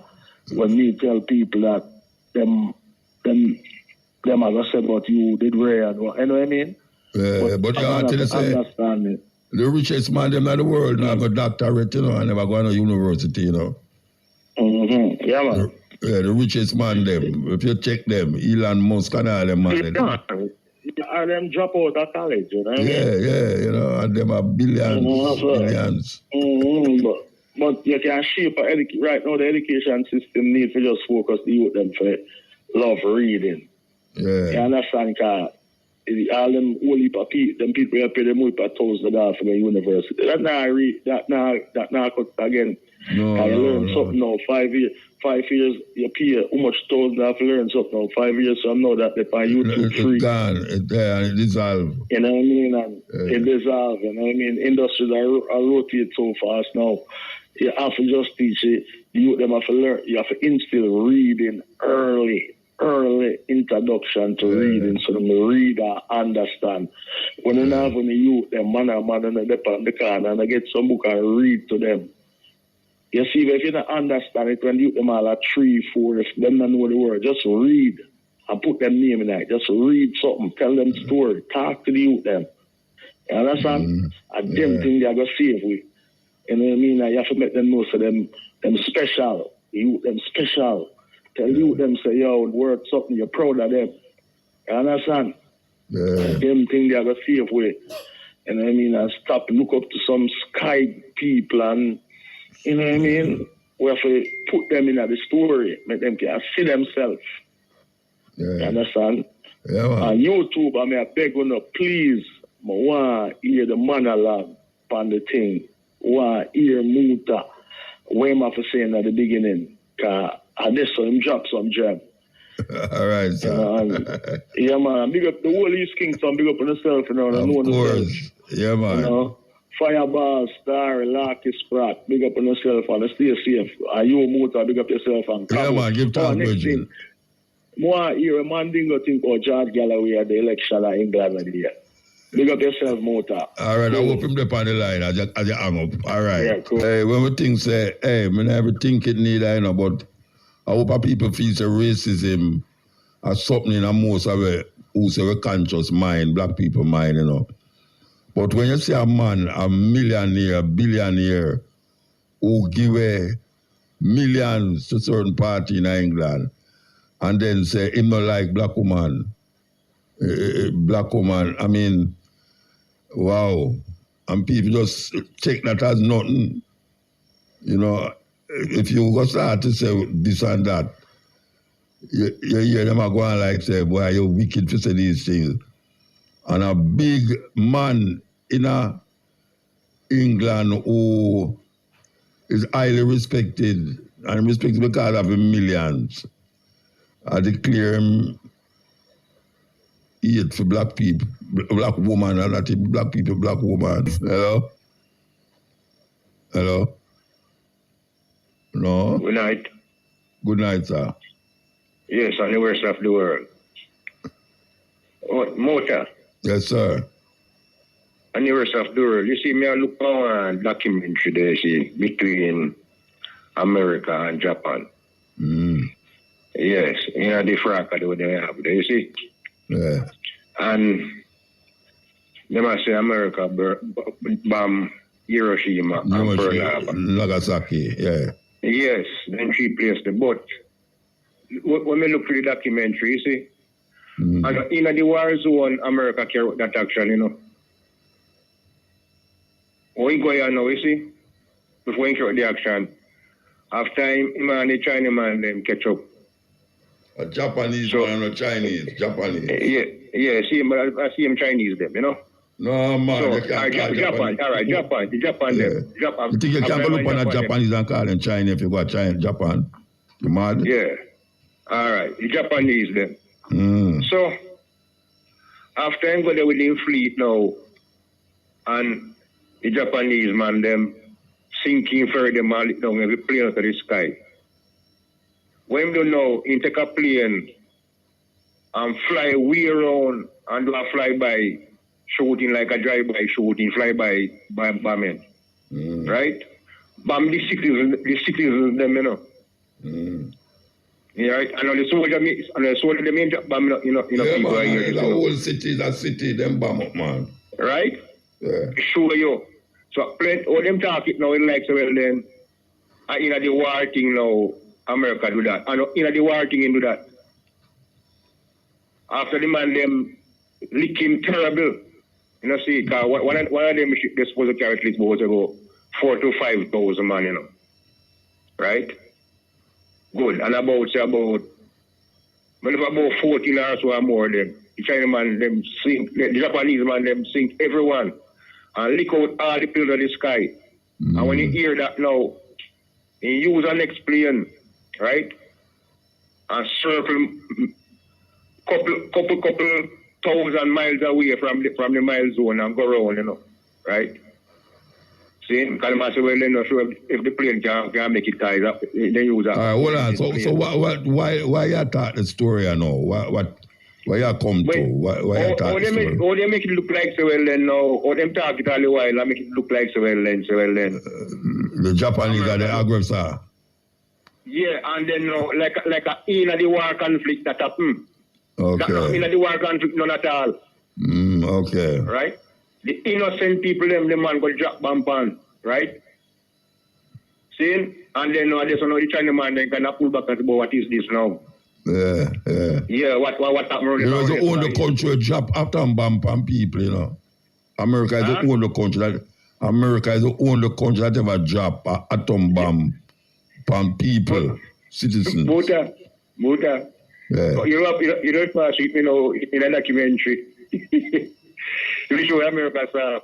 when me tell people that them are gonna say about you did rare, you know what I mean? But you have to say the richest man them in the world now have a doctorate, you know, and never go to university, you know. Mm-hmm. Yeah, man. The richest man them. If you check them, Elon Musk and all them man. And them drop out of college, you know. Yeah, you know, and them are billions. Mm-hmm. But you can shape right now the education system need to just focus the youth them for love reading. Yeah. You understand, because all them whole heap of people, them people pay them $1,000 for the university. That now cut again. No. You learn something now, 5 years. 5 years, you pay how much $1,000 to learn something now. 5 years, so I know that they pay YouTube free. It's gone. It's there and it dissolves. You know what I mean? And it dissolves. You know what I mean? Industries are rotate so fast now. You have to just teach it. You them have to learn. You have to instill reading early introduction to reading, so them read and understand. When you have when the youth, them man and they on the corner and I get some book and read to them. You see, if you don't understand it, when you them all are 3, 4, if them don't know the word, just read and put them name in it. Just read something, tell them story, talk to the youth them. You understand? And them thing they are going to save we. You know what I mean? You have to make them know, so them special. You them special. Tell you them, say, yo, word something, you're proud of them. You understand? Yeah. Them thing they are going to save we. You know what I mean? And stop, look up to some sky people and, you know what I mean? We have to put them in the story, make them can see themselves. Yeah. You understand? Yeah, man. And YouTube, I mean, I beg you, please, I want to hear the monologue on the thing. I want to hear Muta, what I'm saying at the beginning. Because I just saw him drop some gem. All right, sir. Yeah, man. Big up the whole East Kingston. Big up on yourself, you know. Of course. Yeah, man. You know, Fireball, Star, Lucky Sprat. Big up on yourself and stay safe. And you, Muta, big up yourself. And yeah, man. Give time, Virgin. More here, a man dingo think or George Galloway at the election in England and here. Big up yourself, Muta. All right, I hope him up on the line. I just hang up. All right. Yeah, cool. Hey, when we think say, hey, I never think it neither, you know, but I hope our people feel say racism as something in a most of a who's a conscious mind, black people mind, you know. But when you see a man, a millionaire, billionaire, who give away millions to certain party in England, and then say him not like black woman, I mean, wow. And people just take that as nothing. You know, if you go start to say this and that, you hear them going like, say, boy, you're wicked to say these things. And a big man in England who is highly respected, and respected because of the millions, I declare him hate for black people, black woman, and not black people, black woman. Hello? Hello? No? Good night. Good night, sir. Yes, on the worst of the world. Oh, Mota. Yes, sir. On the worst of the world. You see, me I look on a documentary there, see, between America and Japan. Yes, you know, the fracas that they have there, you see? Yeah. And they must say America bomb Hiroshima and Pearl Harbor. Nagasaki, yeah. Yes, then she placed the boat. When we look through the documentary, you see, and in the war zone, America carried out that action, you know. What you go here now, you see, before you carry out the action, after him and the Chinaman, them catch up. A Japanese man and a Chinese, Japanese. Yeah, see him, I see him Chinese, them, you know. No, man, So, you can't call Japan, all right, Japan, yeah. them. Japan. You think you can't go look on a Japanese and call them China if you go to Japan? You mad? Yeah. All right, the Japanese them. So, after I go there with the fleet now, and the Japanese man, them sinking for them all down every plane out of the sky. When you know, you take a plane and fly way around and do a flyby shooting like a drive-by shooting, flyby bombing. Right? Bomb the cities, them, you know. Yeah, right. And on the soldier, them ain't bomb, you know, yeah, people man, here. the whole city, that city, them bomb up, man. Right? Yeah. Sure you. So, all them talk it now, in like, so well then, in the war thing now, America do that. And in the war thing, do that. After the man, them lick him terrible. You know, see, cause one of them, they're supposed to carry at least about 4,000 to 5,000 man, you know. Right? Good. And about 14 hours or more, them, the China man, them sink, the Japanese man, them sink everyone and lick out all the pills of the sky. And when you hear that now, you use an plane, right? And circle couple 1,000 miles away from the mile zone and go around, you know, right? See, because I say, well, they're not sure if the plane can make it ties up, they use that. All right, hold on. So why you talk the story, you know? Why you come to? Why you talk the story? Or they make it look like so well then now, or them talk it all the while and make it look like so well then. The Japanese are the aggressor. Yeah, and then like a in the war conflict that happen. Okay. In the war conflict, none at all. Okay. Right? The innocent people, them, the man go drop bomb on, right? See? And then there's the China man, they gonna pull back and say, what is this now? Yeah. Yeah, what happened? You know, it's the only country drop atom bomb on people, you know. America is the only country that ever drop an atom bomb on people, citizens. Buddha. Yeah. You don't pass it, you know, in a documentary. You show America, sir.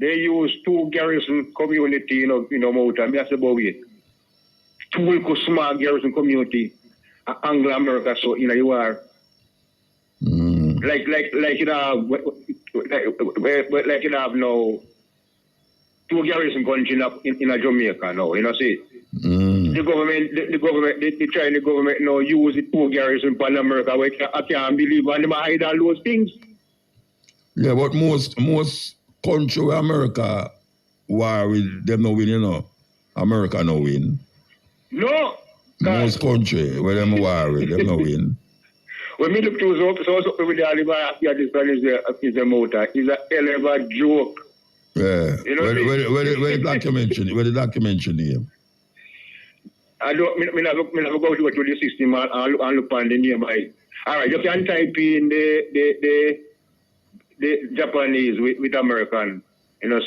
They use 2 garrison community, you know, Mota. I say about it. 2 small garrison community. Anglo-America, so you are. Like you have, like you have now 2 garrison countries in a Jamaica now, see. The government, the Chinese government now use the 2 garrison in America. I can't believe when they hide all those things. Yeah, but most country where America war with them no win, America no win. No. Most country where them war with them no win. When me look through so with the Alibaba, this one is the motor. It's a hell of a joke. Yeah. Where the documentary name? I don't never go to the system and look on the nearby. All right, you can type in the Japanese with American,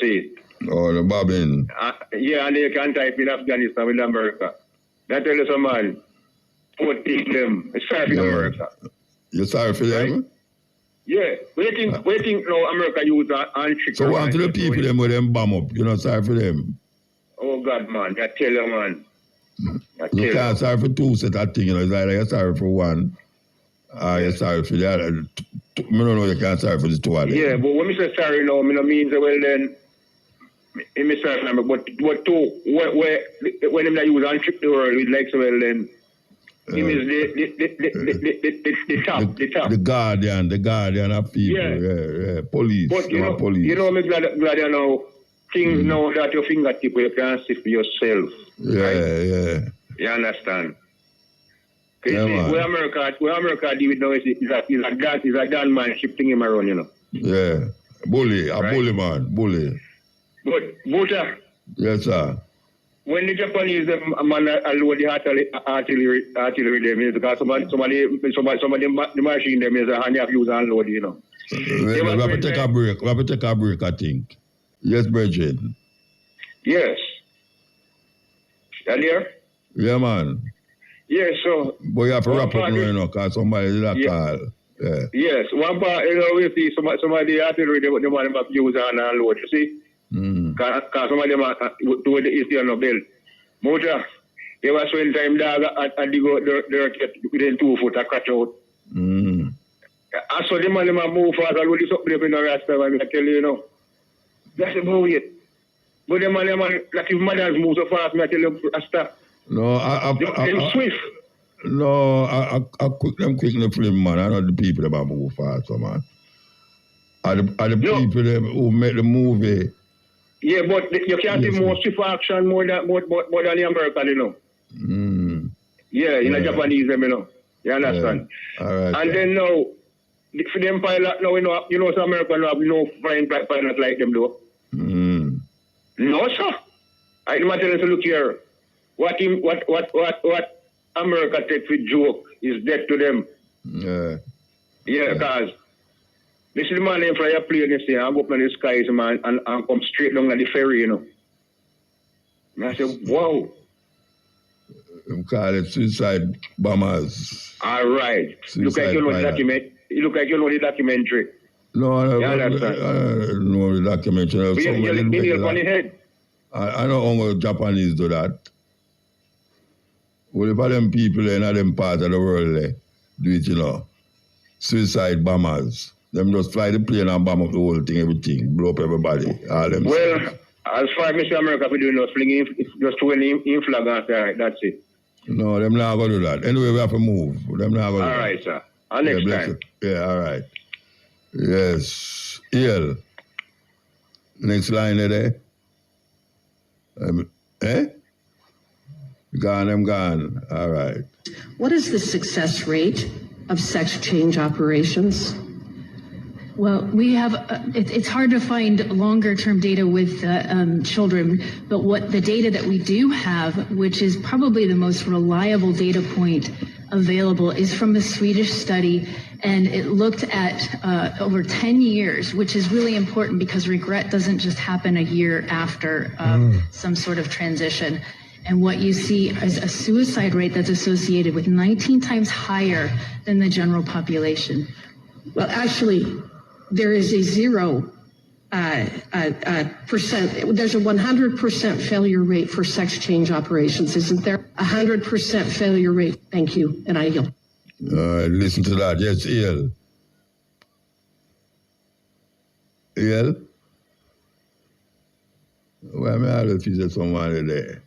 see. Oh, the bobbin. Yeah, and you can type in Afghanistan with America. That tell us a man, put them, it's sorry for America. You're sorry for them? Right? Yeah. Waiting now America use and trick. So what to the people them with them bomb up? You're not sorry for them? Oh God, man, I tell you, man. You can't sorry for 2 set of things, It's like you're sorry for 1. You're sorry for the other. I don't know you can't sorry for the 2 of them. Yeah, but when I say sorry now, I mean well then I'm sorry for them, but 2 when them use and trick the world with like so well then him is the top. The guardian of people. Yeah. Police. But police. I'm glad you know things now that your fingertip you can see for yourself. Yeah, right? yeah. You understand? Yeah, where America do it now is a gun man shifting him around, Yeah. Bully, a bully man, bully. But yes, sir. When the Japanese man load the artillery them, because somebody the machine them is a hand of use and load, We have to take a break. We have to take a break, I think. Yes, Bridget. Yes. And here? Yeah, man. Yes, so. But you have to wrap up now, because somebody did a call. Yeah. Yes, one part, we see somebody artillery the man have use and load, you see? Because some of them do the history on the belt. Motor, they were spending time there and they go dirt within 2 foot, a catch out. I saw the man move fast, I really up there in the Rasta, I tell you, that's about it. But the man, like if mothers move so fast, I tell you, Rasta. No, they're swift. No, I quick in the film, man. I know the people that move fast, man. Are the people who make the movie. Yeah, but you can't see more swift action more than the American, Yeah, in the Japanese, You understand? Yeah. All right. And then now, for them pilot now, some American have no flying pilot like them, though. No, sir. I tell you to look here. What America takes with joke is dead to them. Yeah, because this is the man in fly a plane, you see, and go up in the skies, man, and come straight down at the ferry, And I said, wow. They call it suicide bombers. All right. Look like you know the documentary. No, I don't know the documentary. You nail on the head. I know how Japanese do that. Well, if them people in them part of the world do it, suicide bombers. Them just fly the plane and bomb up the whole thing, everything, blow up everybody, all them. Well, as far as Mr. America we do not fling just when in flag after, that's it. No, them not going to do that. Anyway, we have to move. Them not going to do that. All right, sir. Next time. Yeah, all right. Yes. EL. Next line there. Gone. All right. What is the success rate of sex change operations? Well, we have, it's hard to find longer term data with children, but what the data that we do have, which is probably the most reliable data point available, is from a Swedish study, and it looked at over 10 years, which is really important because regret doesn't just happen a year after some sort of transition. And what you see is a suicide rate that's associated with 19 times higher than the general population. Well, actually, there is a zero There's a 100% failure rate for sex change operations, isn't there? 100% failure rate. Thank you, and I yield. Listen to that. Yes, EL. EL? Why am I if you someone there?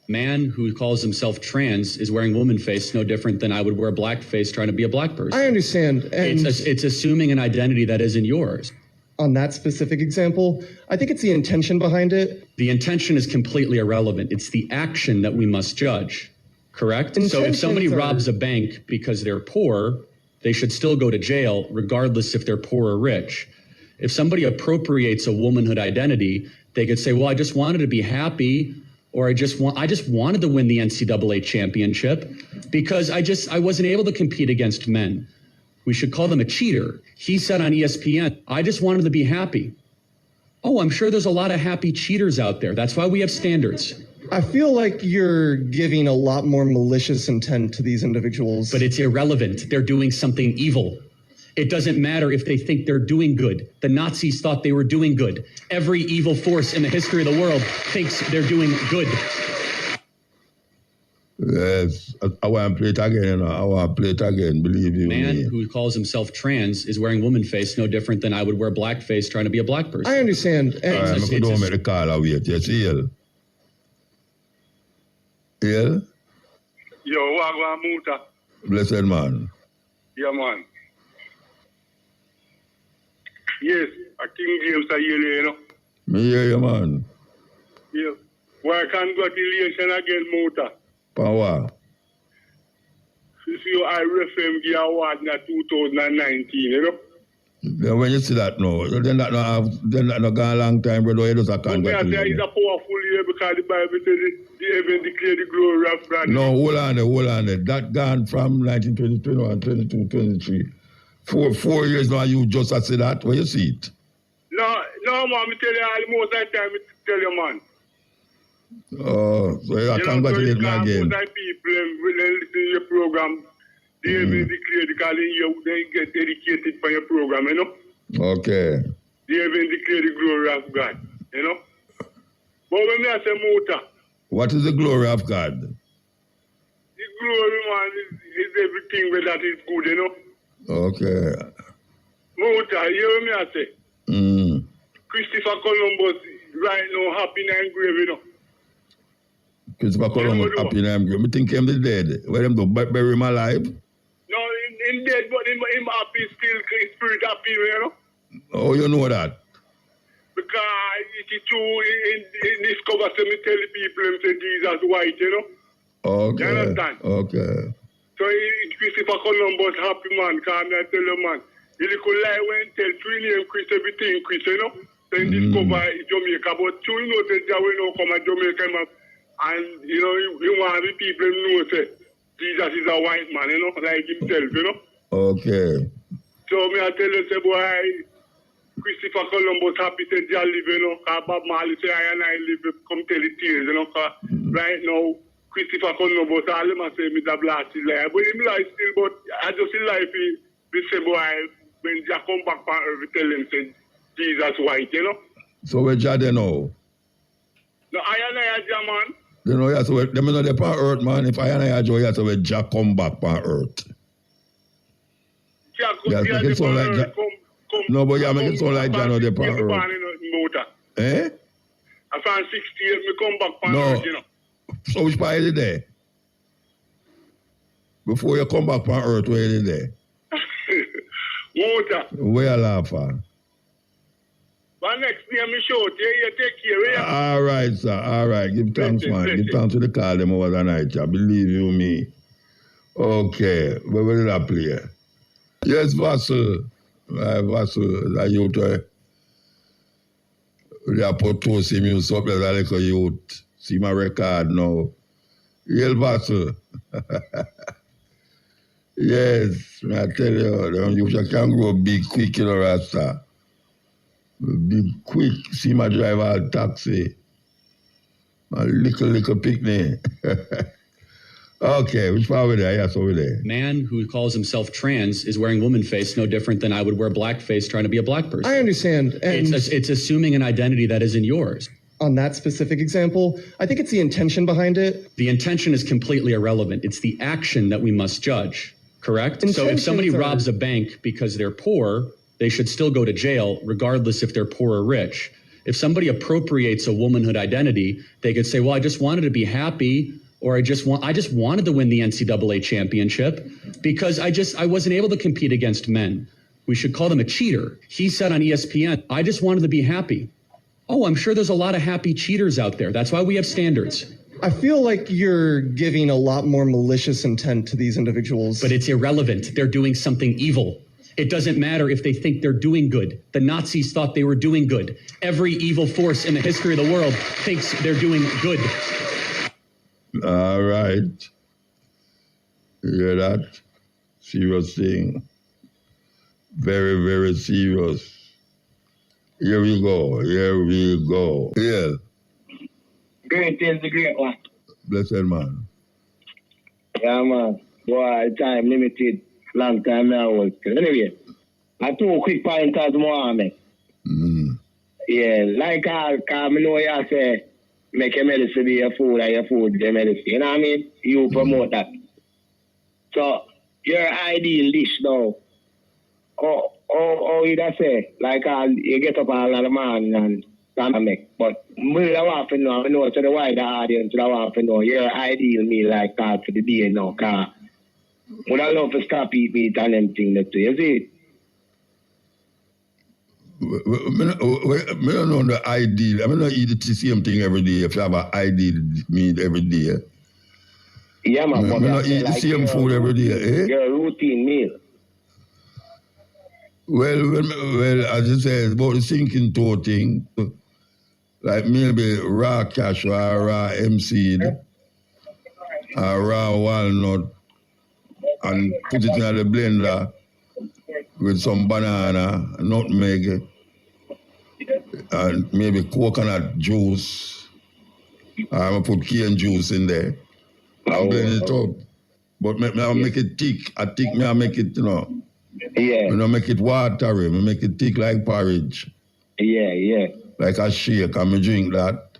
Man who calls himself trans is wearing woman face no different than I would wear blackface trying to be a black person. I understand. And it's assuming an identity that isn't yours. On that specific example, I think it's the intention behind it. The intention is completely irrelevant. It's the action that we must judge, correct? So if somebody robs a bank because they're poor, they should still go to jail regardless if they're poor or rich. If somebody appropriates a womanhood identity, they could say, well, I just wanted to be happy, or I just wanted to win the NCAA championship because I wasn't able to compete against men. We should call them a cheater. He said on ESPN, I just wanted to be happy. Oh, I'm sure there's a lot of happy cheaters out there. That's why we have standards. I feel like you're giving a lot more malicious intent to these individuals. But it's irrelevant. They're doing something evil. It doesn't matter if they think they're doing good. The Nazis thought they were doing good. Every evil force in the history of the world thinks they're doing good. Yes, I want to play it again. I want to play it again, believe you Man me. who calls himself trans is wearing woman face no different than I would wear blackface trying to be a black person. I understand. All right, I don't make the call out yet. Yes, EL. EL? Yo, Wagwan Muta. Blessed man. Yeah, man. Yes, I think James are here, you know. Me hear you, man. Yeah. Well, congratulations again, Muta. Power. You I RFM give award in 2019, you know. Then when you see that now, then that no gone a long time, brother. You just a congratulate. It's a powerful year because the Bible says the heaven declare the glory of God. No, hold on there. That gone from 1920, 21, 22, 23. 4 years now, you just say that. Where you see it? No, man, I tell you all most of the time, I tell you, man. Oh, so you congratulate me again. Most of people, when they listen to your program, they heaven declare because they get dedicated for your program, you know. Okay. They heaven declare the glory of God, you know. But when I say Muta, what is the glory of God? the glory, man, is everything where that is good, you know. Okay. Muta, you hear me I say? Christopher Columbus right now happy and grave, you know. Christopher Columbus happy and grave. I think him the dead. Where them do bury him alive? No, in dead, but him happy still, his spirit happy, you know. Oh, you know that? Because it is true in this cover, so me tell the people, him say Jesus white, you know. Okay. You understand? Okay. So Christopher Columbus happy man, because I tell you, man, he could lie when tell three name Chris, everything Chris, you know. So he discover Jamaica, but two, you know, say that we know come at Jamaica, and, you know, you want the people know, say, Jesus is a white man, you know, like himself, you know. Okay. So me I tell you, say, boy, Christopher Columbus happy to live, you know, because Bob Marley say, I and I live, come tell the tears, you know, because right now, Christopher Columbus, all them say, me the blast is life. But him life still, but I just see life, he say, boy, when Jack come back from earth, tell him, say, Jesus white, you know. So where Jah they know? No, I and I, Jah, man. You know, so them know they're on earth, man. If I and I Joe, so where Jah come back on earth. Jack, yeah, make it sound like Jah. No, but yeah, make it sound like Jah know they're on earth. Eh? I found 60 years, me come back on earth, you know. So which part is it there? Before you come back on earth, where is it there? Water. Where you laugh at? But next name me short, you take care, yeah? All right, sir. All right. Give thanks, man. Give thanks to the call them over the night, I believe you me. Okay. Where did I play? Yes, Vassal. Vassal, that youth. They are put to see music up as a little youth. See my record now. Yes, Vassal. Yes, I tell you, them youth can grow big quick, you know, Rasta. Big quick, see my driver taxi. My little picnic. Okay, which part over there? Yes, over there. Man who calls himself trans is wearing woman face no different than I would wear black face trying to be a black person. I understand. And It's assuming an identity that isn't yours. on that specific example, I think it's the intention behind it. The intention is completely irrelevant. It's the action that we must judge, correct? So if Intentions somebody are- robs a bank because they're poor, they should still go to jail, regardless if they're poor or rich. If somebody appropriates a womanhood identity, they could say, well, I just wanted to be happy, or I just wanted to win the NCAA championship because I wasn't able to compete against men. We should call them a cheater. He said on ESPN, I just wanted to be happy. Oh, I'm sure there's a lot of happy cheaters out there. That's why we have standards. I feel like you're giving a lot more malicious intent to these individuals. But it's irrelevant. They're doing something evil. It doesn't matter if they think they're doing good. The Nazis thought they were doing good. Every evil force in the history of the world thinks they're doing good. All right. You hear that? Serious thing. Very, very serious. Here we go. Here we go. Yeah. Great is the great one. Blessed man. Yeah, man. Boy, time limited. Long time now. Anyway, I two quick pointers more, man. Yeah, like I know you say, make your medicine be your food and your food be your medicine. You know what I mean? You promote that. So, your ideal dish now, you that say, like you get up all of the morning and make. But me, I want to know, to the wider audience, I want to know your ideal meal like that for the day now, because would I love to stop eat meat and everything that too, you see? I don't know the ideal. I mean, not eat the same thing every day if you have an ideal meat every day. Yeah, man. I not eat the same food every day. Eh? Your routine meal. Well, as you say, it's about the sinking toe thing. Like maybe raw cashew or raw hemp seed or raw walnut and put it in the blender with some banana, nutmeg, and maybe coconut juice. I'm going to put cane juice in there. I'll blend it up. But I'll make it thick. I make it, Yeah. I make it watery. I make it thick like porridge. Yeah. Like a shake, and I drink that.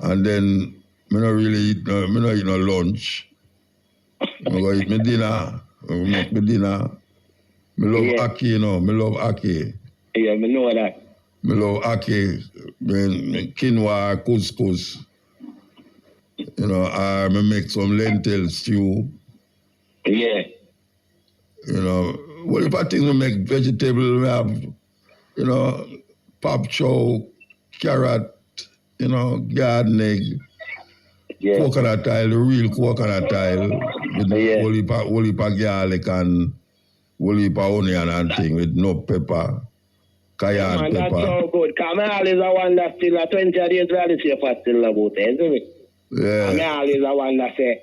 And then I don't really eat no lunch. I go eat my dinner. I make my dinner. I love ackee, I love ackee. Yeah, I know that. I love ackee, quinoa, couscous. I make some lentil stew. Yeah. What if I think we make vegetable, we have, pop chow, carrot, garden egg, coconut oil, the real coconut oil, with whole heap of garlic and whole heap of onion and thing with no pepper, cayenne pepper. That's so good. Kamal is a one that still a 20 days really safe still about it, isn't it? Yeah. Kamal is a one that say,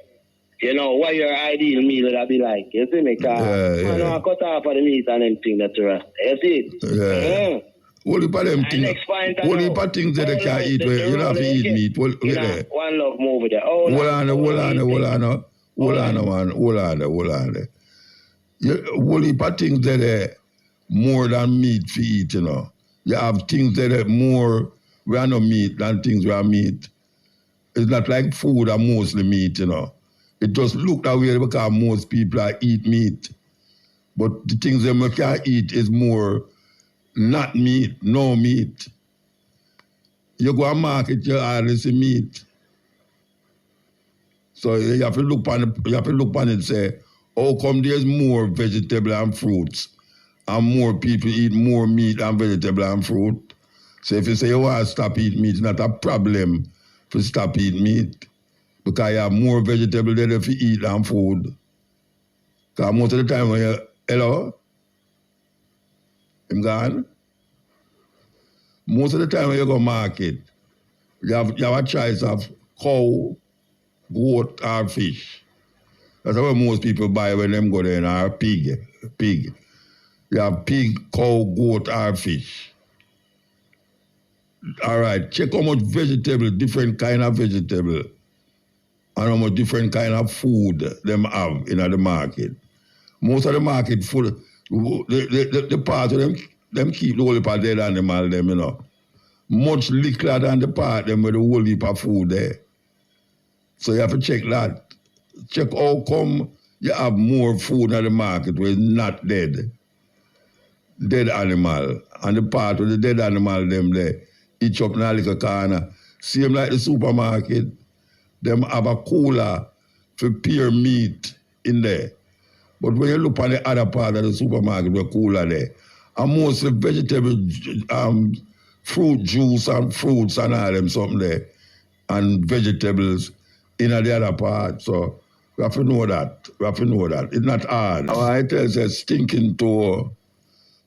what your ideal meal that be like, you see me? I know I cut off of the meat and everything that's right. You see it? Yeah. What about them things? What about things that they can't eat? You don't have to eat meat. One love move there. Hold on. What about things that are more than meat for eat, You have things that are more, we are no meat than things we are meat. It's not like food are mostly meat, It just look that way because most people eat meat. But the things that we can't eat is more not meat, no meat. You go and market, you hardly see meat. So you have to look on it and say, how come there's more vegetable and fruits and more people eat more meat and vegetable and fruit? So if you say you want to stop eating meat, it's not a problem to stop eating meat. Because you have more vegetable than if you eat than food. Because most of the time when hello? I'm gone? Most of the time when you go market, you have a choice of cow, goat, or fish. That's what most people buy when them go there, or pig. You have pig, cow, goat, or fish. All right, check how much vegetable, different kind of vegetable, and how much different kind of food them have in the market. Most of the market food, the part of them keep the whole heap of dead animal them, you know. Much littler than the part them with the whole heap of food there. So you have to check that. Check how come you have more food in the market where it's not dead. Dead animal. And the part of the dead animal them there, each up in a little corner. Same like the supermarket, them have a cooler for pure meat in there. But when you look at the other part of the supermarket, the cooler there, and mostly vegetable, fruit juice and fruits and all them something there, and vegetables in the other part. So we have to know that. We have to know that. It's not hard. I tell you, stinking toe.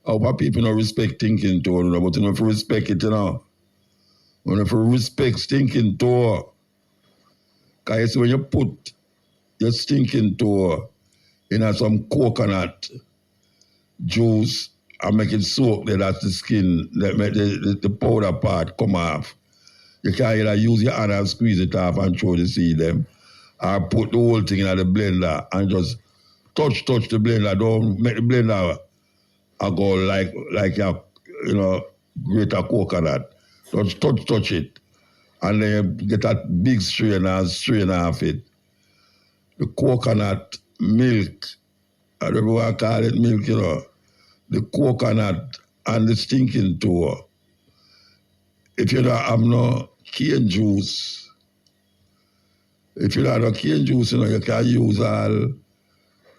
Our people don't respect stinking toe, but you know, if you respect it, you know. When if you respect stinking toe, because when you put your stinking toe in some coconut juice and make it soak there, that's the skin, that make the powder part come off. You can either use your hand and squeeze it off and throw the seed them, or put the whole thing in the blender and just touch the blender. Don't make the blender go like a, you know, grate a coconut. Just touch it. And then you get that big strain and strain off it. The coconut milk, I don't know what I call it milk, you know. The coconut and the stinking toe. If you don't have no cane juice, you know, you can use all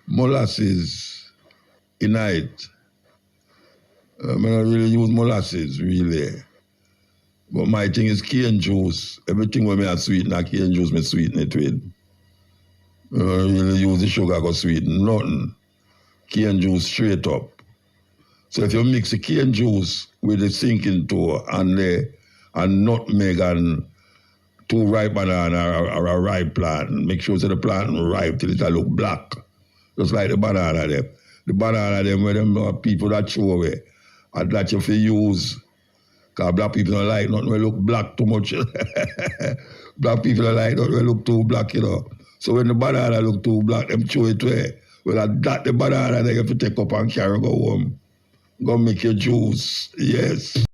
molasses in it. I don't really use molasses, really. But my thing is cane juice. Everything when I sweeten, cane juice, I sweeten it with. I don't really use the sugar to sweeten, nothing. Cane juice straight up. So if you mix the cane juice with the sinking toe and nutmeg and 2 ripe banana or a ripe plant, make sure that the plant ripe till it look black. Just like the banana them. The banana them where them people that throw away. And that you fi use. Because black people don't like nothing we look black too much. Black people don't like nothing we look too black, you know. So when the banana look too black, them throw it away. Well, that the banana they have to take up and carry go home. Go make your juice, yes.